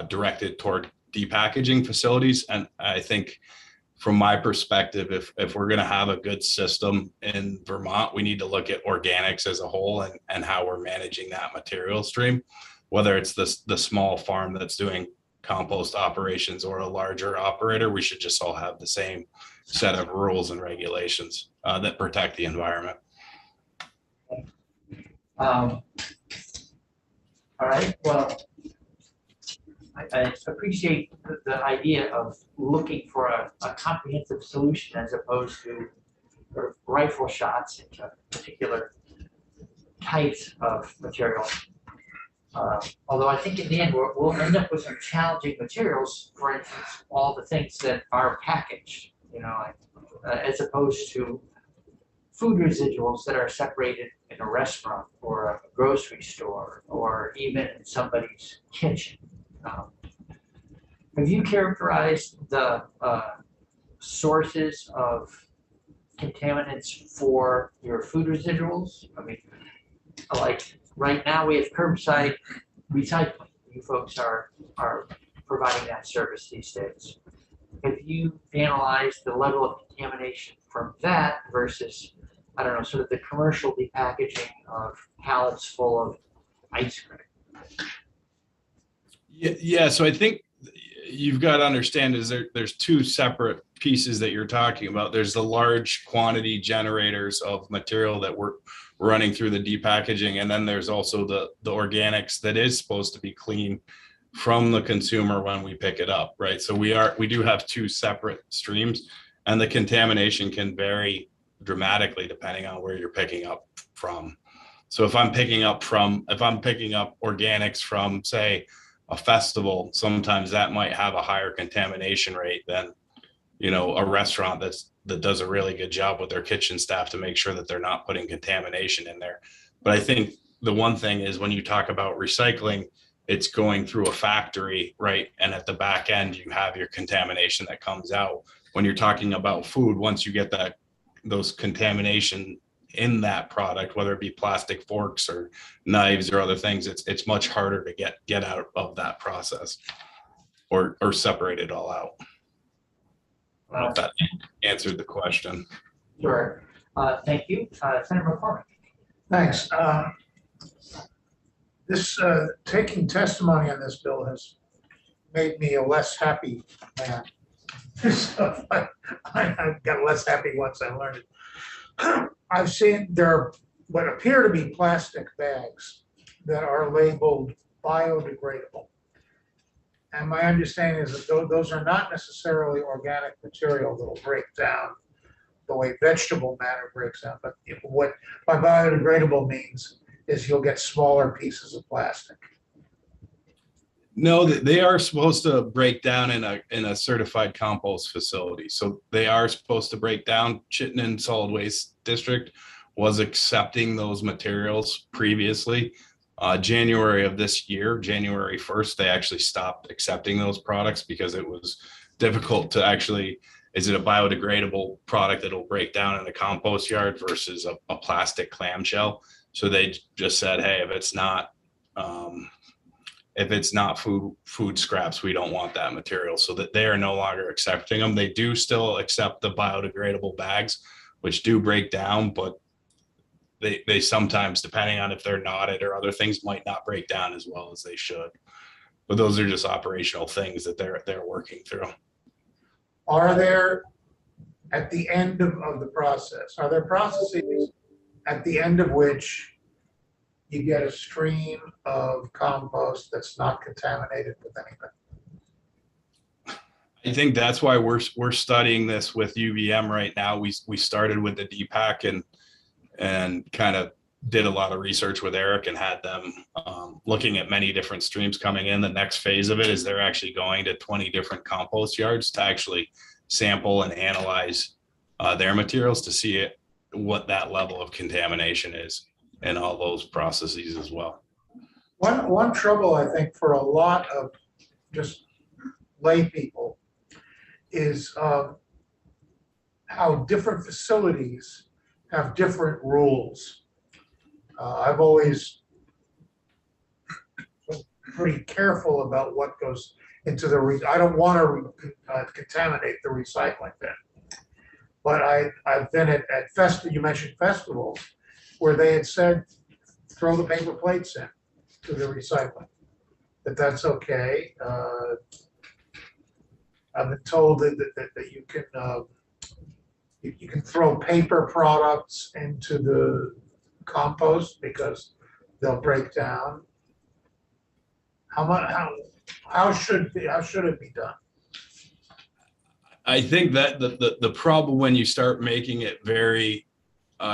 directed toward depackaging facilities. And I think from my perspective, if we're going to have a good system in Vermont, we need to look at organics as a whole and how we're managing that material stream, whether it's the small farm that's doing compost operations or a larger operator. We should just all have the same set of rules and regulations that protect the environment. All right, well, I appreciate the idea of looking for a comprehensive solution as opposed to sort of rifle shots into particular types of material. Although I think in the end, we'll end up with some challenging materials, for instance, all the things that are packaged, you know, as opposed to food residuals that are separated in a restaurant or a grocery store or even in somebody's kitchen. Have you characterized the sources of contaminants for your food residuals? I mean, like right now we have curbside recycling. You folks are providing that service these days. Have you analyzed the level of contamination from that versus, I don't know, sort of the commercial repackaging of pallets full of ice cream? Yeah, so I think you've got to understand is there's two separate pieces that you're talking about. There's the large quantity generators of material that we're running through the depackaging, and then there's also the organics that is supposed to be clean from the consumer when we pick it up, right? So we do have two separate streams, and the contamination can vary dramatically depending on where you're picking up from. So if I'm picking up organics from, say, a festival, sometimes that might have a higher contamination rate than, you know, a restaurant that does a really good job with their kitchen staff to make sure that they're not putting contamination in there. But I think the one thing is when you talk about recycling, it's going through a factory, right? And at the back end, you have your contamination that comes out. When you're talking about food, once you get those contamination in that product, whether it be plastic forks or knives or other things, it's much harder to get out of that process or separate it all out. I don't know if that answered the question. Sure. Thank you. Senator McCormick. Thanks. This taking testimony on this bill has made me a less happy man. So I got less happy once I learned it. I've seen there are what appear to be plastic bags that are labeled biodegradable. And my understanding is that those are not necessarily organic material that will break down the way vegetable matter breaks down. But what by biodegradable means is you'll get smaller pieces of plastic. No, they are supposed to break down in a certified compost facility. So they are supposed to break down. Chittenden Solid Waste District was accepting those materials previously. January of this year, January 1st, they actually stopped accepting those products because it was difficult to actually, is it a biodegradable product that'll break down in a compost yard versus a plastic clamshell? So they just said, hey, if it's not food scraps, we don't want that material. So that they are no longer accepting them. They do still accept the biodegradable bags, which do break down, but they sometimes, depending on if they're knotted or other things, might not break down as well as they should. But those are just operational things that they're working through. Are there, at the end of the process, are there processes at the end of which you get a stream of compost that's not contaminated with anything? I think that's why we're studying this with UVM right now. We started with the DPAC and kind of did a lot of research with Eric and had them looking at many different streams coming in. The next phase of it is they're actually going to 20 different compost yards to actually sample and analyze their materials to see what that level of contamination is in all those processes as well. One trouble I think for a lot of just lay people is how different facilities have different rules. I've always been pretty careful about what goes into I don't want to contaminate the recycling bin. But I've been at you mentioned festivals, where they had said, throw the paper plates in to the recycling, that's okay. I've been told that you can throw paper products into the compost because they'll break down. How should it be done? I think that the problem when you start making it very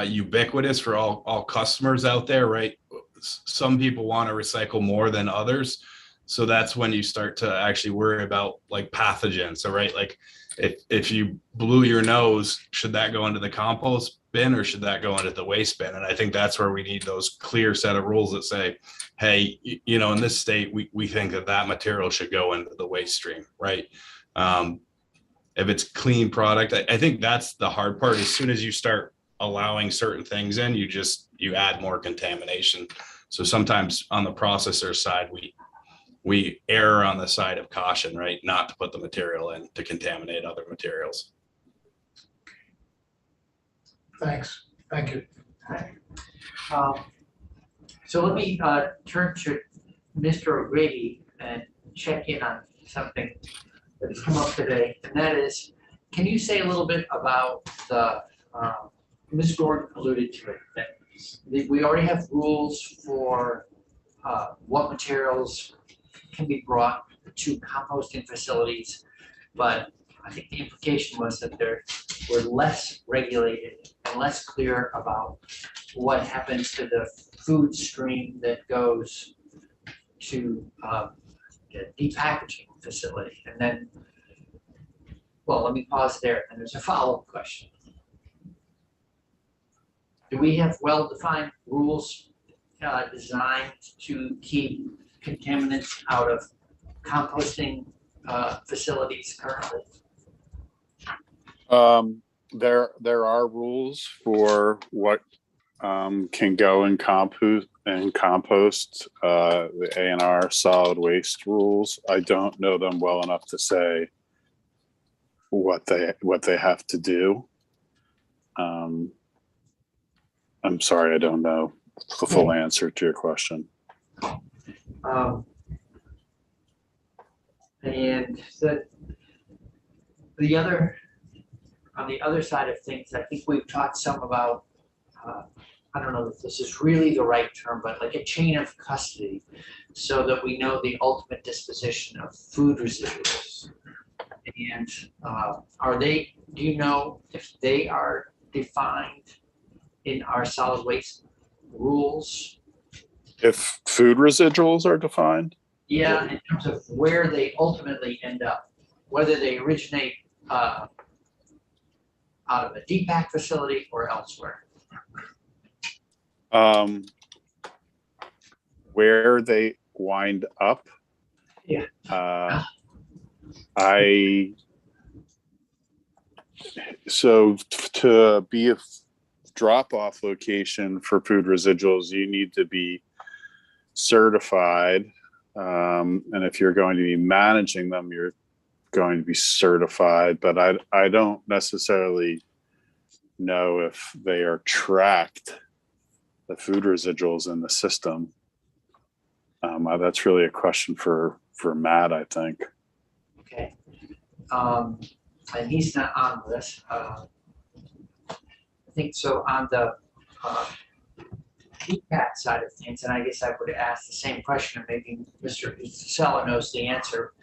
ubiquitous for all customers out there, right? Some people want to recycle more than others. So that's when you start to actually worry about like pathogens. So, right, like if you blew your nose, should that go into the compost bin or should that go into the waste bin? And I think that's where we need those clear set of rules that say, hey, you know, in this state, we think that that material should go into the waste stream, right? If it's clean product, I think that's the hard part. As soon as you start allowing certain things in, you add more contamination. So sometimes on the processor side, we err on the side of caution, right? Not to put the material in to contaminate other materials. Thanks. Thank you. So let me turn to Mr. O'Grady and check in on something that has come up today, and that is, can you say a little bit about the, Ms. Gordon alluded to it, that we already have rules for what materials can be brought to composting facilities, but I think the implication was that we're less regulated and less clear about what happens to the food stream that goes to the depackaging facility. And then, well, let me pause there, and there's a follow-up question. Do we have well-defined rules designed to keep contaminants out of composting facilities currently? There are rules for what can go in compost, the A&R solid waste rules. I don't know them well enough to say what they have to do. I'm sorry, I don't know the full answer to your question. And on the other side of things, I think we've talked some about, I don't know if this is really the right term, but like a chain of custody, so that we know the ultimate disposition of food residuals. And do you know if they are defined in our solid waste rules? If food residuals are defined? Yeah, in terms of where they ultimately end up, whether they originate out of a depack facility or elsewhere. Where they wind up? Yeah. So to be a drop-off location for food residuals, you need to be certified. And if you're going to be managing them, you're going to be certified, but I don't necessarily know if they are tracked, the food residuals in the system. That's really a question for Matt, I think. Okay. And he's not on this. I think so on the DPAT side of things, and I guess I would ask the same question, and maybe Mr. Casella knows the answer,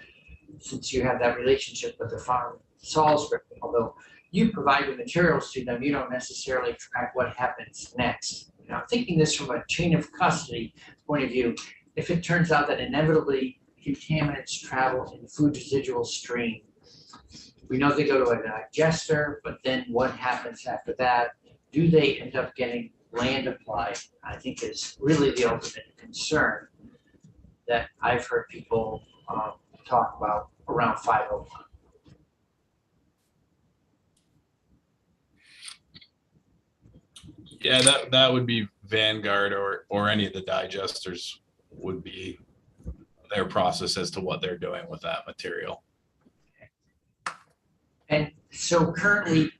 since you have that relationship with the farm Salisbury, although you provide the materials to them, you don't necessarily track what happens next. You know, I'm thinking this from a chain of custody point of view. If it turns out that inevitably contaminants travel in the food residual stream, we know they go to a digester, but then what happens after that? Do they end up getting land applied? I think is really the ultimate concern that I've heard people talk about around 501. Yeah, that would be Vanguard or any of the digesters would be their process as to what they're doing with that material. And so currently,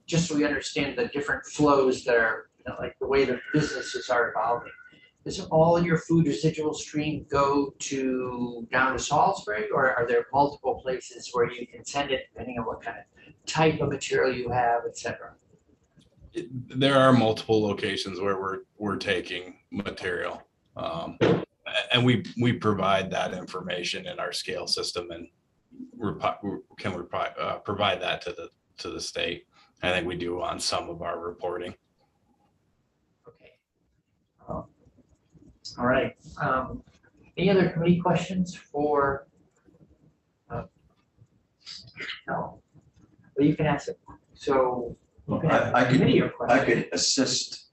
just so we understand the different flows that are, you know, like the way the businesses are evolving, does all your food residual stream go down to Salisbury, or are there multiple places where you can send it depending on what kind of type of material you have, et cetera? There are multiple locations where we're taking material, and we provide that information in our scale system, and provide that to the state. I think we do on some of our reporting. Okay. All right. Any other committee questions for? No. Well, you can ask it. So I Committee or I question? could assist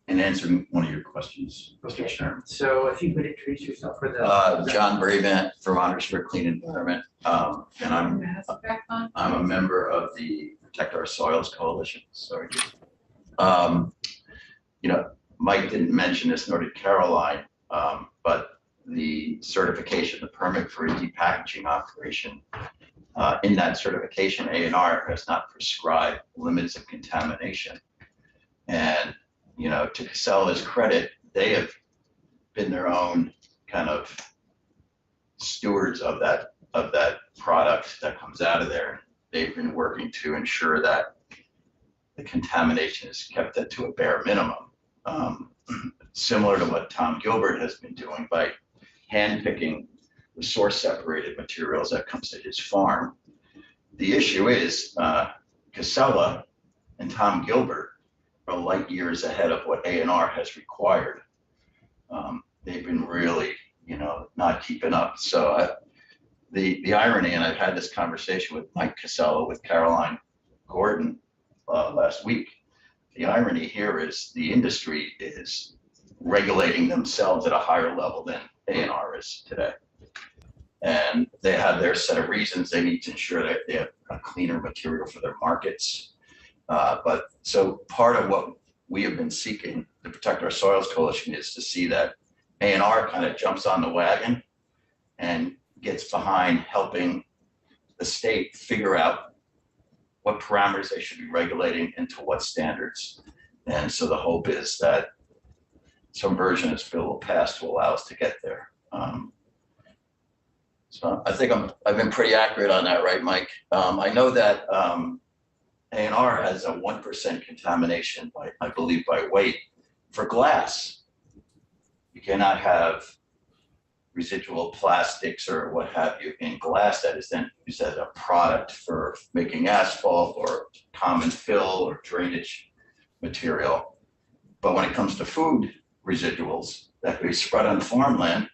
in answering one of your questions, Mr. Okay. Chairman. So if you could introduce yourself for the. John Bravant, Vermonters for a Clean Environment, and I'm a member of the Protect Our Soils Coalition. Sorry. You know, Mike didn't mention this, nor did Caroline, but the certification, the permit for a depackaging operation. In that certification, A&R has not prescribed limits of contamination. And, you know, to Casella's credit, they have been their own kind of stewards of that product that comes out of there. They've been working to ensure that the contamination is kept to a bare minimum. Similar to what Tom Gilbert has been doing by handpicking the source separated materials that comes to his farm. The issue is Casella and Tom Gilbert are light years ahead of what A&R has required. They've been really, you know, not keeping up. So the irony, and I've had this conversation with Mike Casella, with Caroline Gordon last week. The irony here is the industry is regulating themselves at a higher level than A&R is today. And they have their set of reasons. They need to ensure that they have a cleaner material for their markets. But so part of what we have been seeking, the Protect Our Soils Coalition, is to see that A&R kind of jumps on the wagon and gets behind helping the state figure out what parameters they should be regulating and to what standards. And so the hope is that some version of this bill will pass to allow us to get there. So I think I've been pretty accurate on that, right, Mike? I know that A&R has a 1% contamination, I believe, by weight. For glass, you cannot have residual plastics or what have you in glass that is then used as a product for making asphalt or common fill or drainage material. But when it comes to food residuals that could be spread on farmland,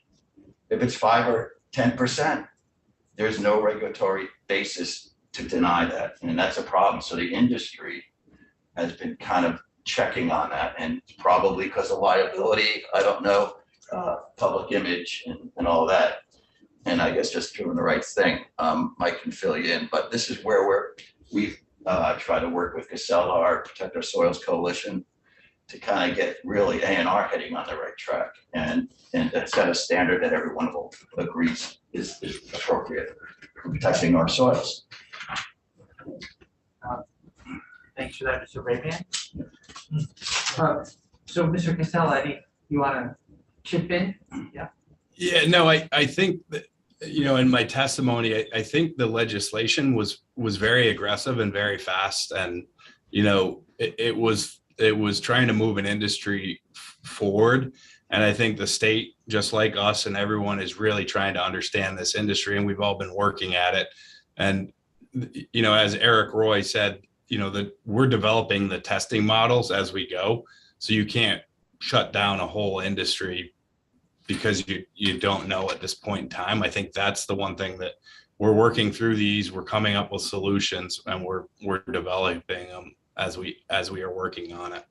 if it's 5 or 10%, there's no regulatory basis to deny that. And that's a problem. So the industry has been kind of checking on that, and probably because of liability, I don't know, public image and all that. And I guess just doing the right thing. Mike can fill you in, but this is where we've tried to work with Casella, our Protect Our Soils Coalition, to kind of get really A&R heading on the right track and set a standard that everyone agrees is appropriate for protecting our soils. Thanks for that, Mr. Rayman. So Mr. Casella, I think you want to chip in? Yeah. Yeah, no, I think that, you know, in my testimony, I think the legislation was very aggressive and very fast. And, you know, it was trying to move an industry forward. And I think the state, just like us and everyone, is really trying to understand this industry, and we've all been working at it. And, you know, as Eric Roy said, you know, that we're developing the testing models as we go. So you can't shut down a whole industry because you don't know at this point in time. I think that's the one thing that we're working through these, we're coming up with solutions, and we're developing them as we are working on it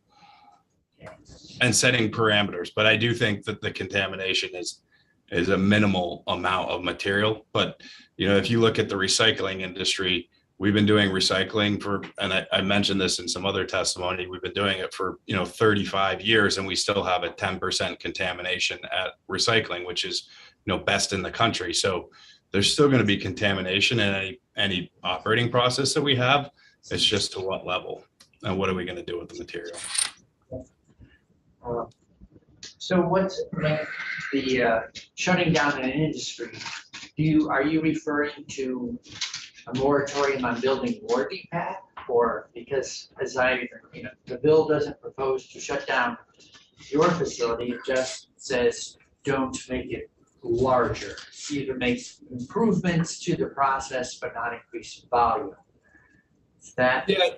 and setting parameters. But I do think that the contamination is a minimal amount of material. But, you know, if you look at the recycling industry, we've been doing recycling for, and I mentioned this in some other testimony, we've been doing it for, you know, 35 years, and we still have a 10% contamination at recycling, which is, you know, best in the country. So there's still going to be contamination in any operating process that we have. It's just to what level and what are we going to do with the material? So what's the shutting down an industry? Are you referring to a moratorium on building more DPAC, or because as the bill doesn't propose to shut down your facility, it just says don't make it larger. Either make improvements to the process but not increase volume. Is that? Yeah,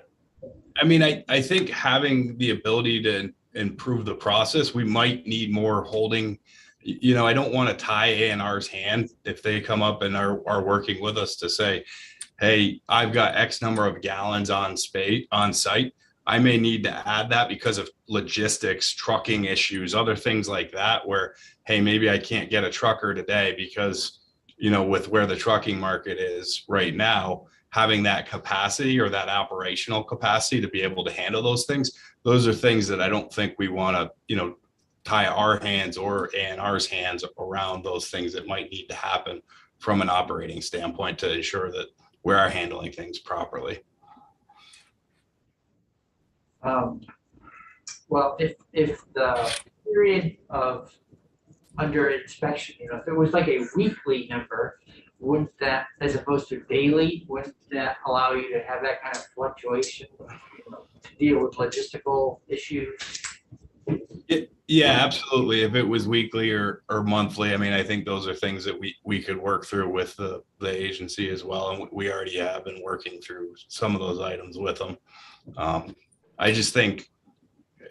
I mean, I think having the ability to improve the process, we might need more holding. You know, I don't want to tie A&R's hand if they come up and are working with us to say, hey, I've got X number of gallons on site. I may need to add that because of logistics, trucking issues, other things like that, where, hey, maybe I can't get a trucker today because, you know, with where the trucking market is right now, having that capacity or that operational capacity to be able to handle those things, those are things that I don't think we want to, you know, tie our hands or A&R's hands around those things that might need to happen from an operating standpoint to ensure that we are handling things properly. Well, if the period of under inspection, you know, if it was like a weekly number, wouldn't that, as opposed to daily, wouldn't that allow you to have that kind of fluctuation, you know, to deal with logistical issues? Yeah, absolutely. If it was weekly or monthly, I mean, I think those are things that we could work through with the agency as well. And we already have been working through some of those items with them. I just think,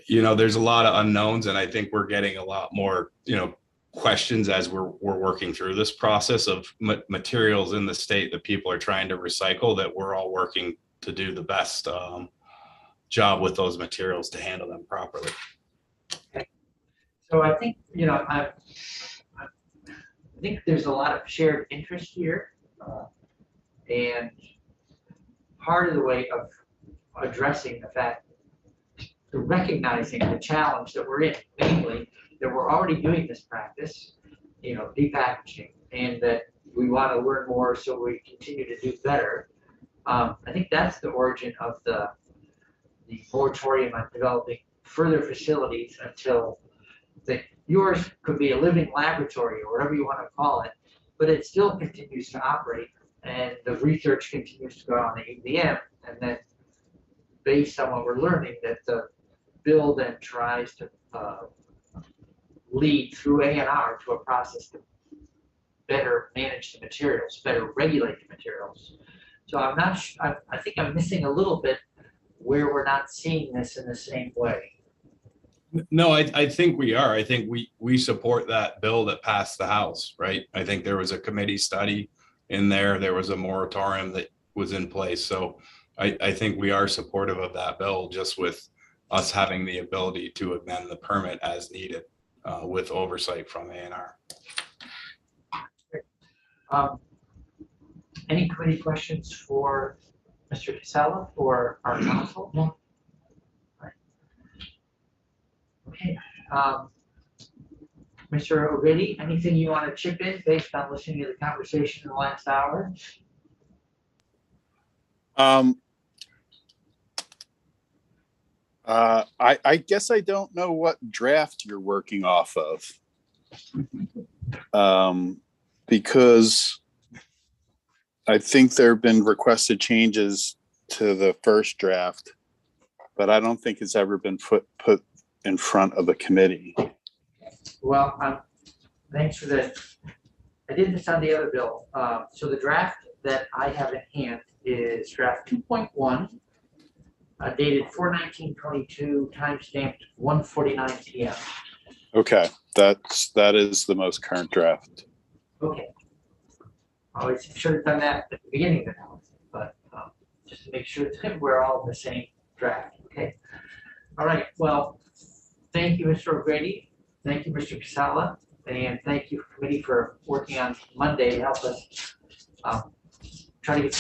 you know, there's a lot of unknowns, and I think we're getting a lot more, you know, questions as we're working through this process of materials in the state that people are trying to recycle, that we're all working to do the best job with those materials to handle them properly. Okay. So I think, you know, I think there's a lot of shared interest here, and part of the way of addressing the fact, recognizing the challenge that we're in, namely that we're already doing this practice, you know, depackaging, and that we want to learn more so we continue to do better. I think that's the origin of the moratorium on developing further facilities until yours could be a living laboratory or whatever you want to call it, but it still continues to operate, and the research continues to go on the ABM, and then based on what we're learning, that the bill then tries to lead through A&R to a process to better manage the materials, better regulate the materials. So I'm not, I think I'm missing a little bit where we're not seeing this in the same way. No, I think we are. I think we support that bill that passed the House, right? I think there was a committee study in there. There was a moratorium that was in place. So I think we are supportive of that bill, just with us having the ability to amend the permit as needed with oversight from A&R. Any committee questions for Mr. Casella or our council? No. Right. Okay. Mr. O'Grady, anything you want to chip in based on listening to the conversation in the last hour? I guess I don't know what draft you're working off of. Because I think there have been requested changes to the first draft, but I don't think it's ever been put in front of the committee. Well, thanks for that. I did this on the other bill. So the draft that I have in hand is draft 2.1, dated 4/19/22, timestamped 1:49 p.m. Okay, that is the most current draft. Okay. Always should have done that at the beginning of the analysis, but just to make sure that we're all in the same draft. Okay. All right. Well, thank you, Mr. O'Grady. Thank you, Mr. Casella, and thank you, committee, for working on Monday to help us try to get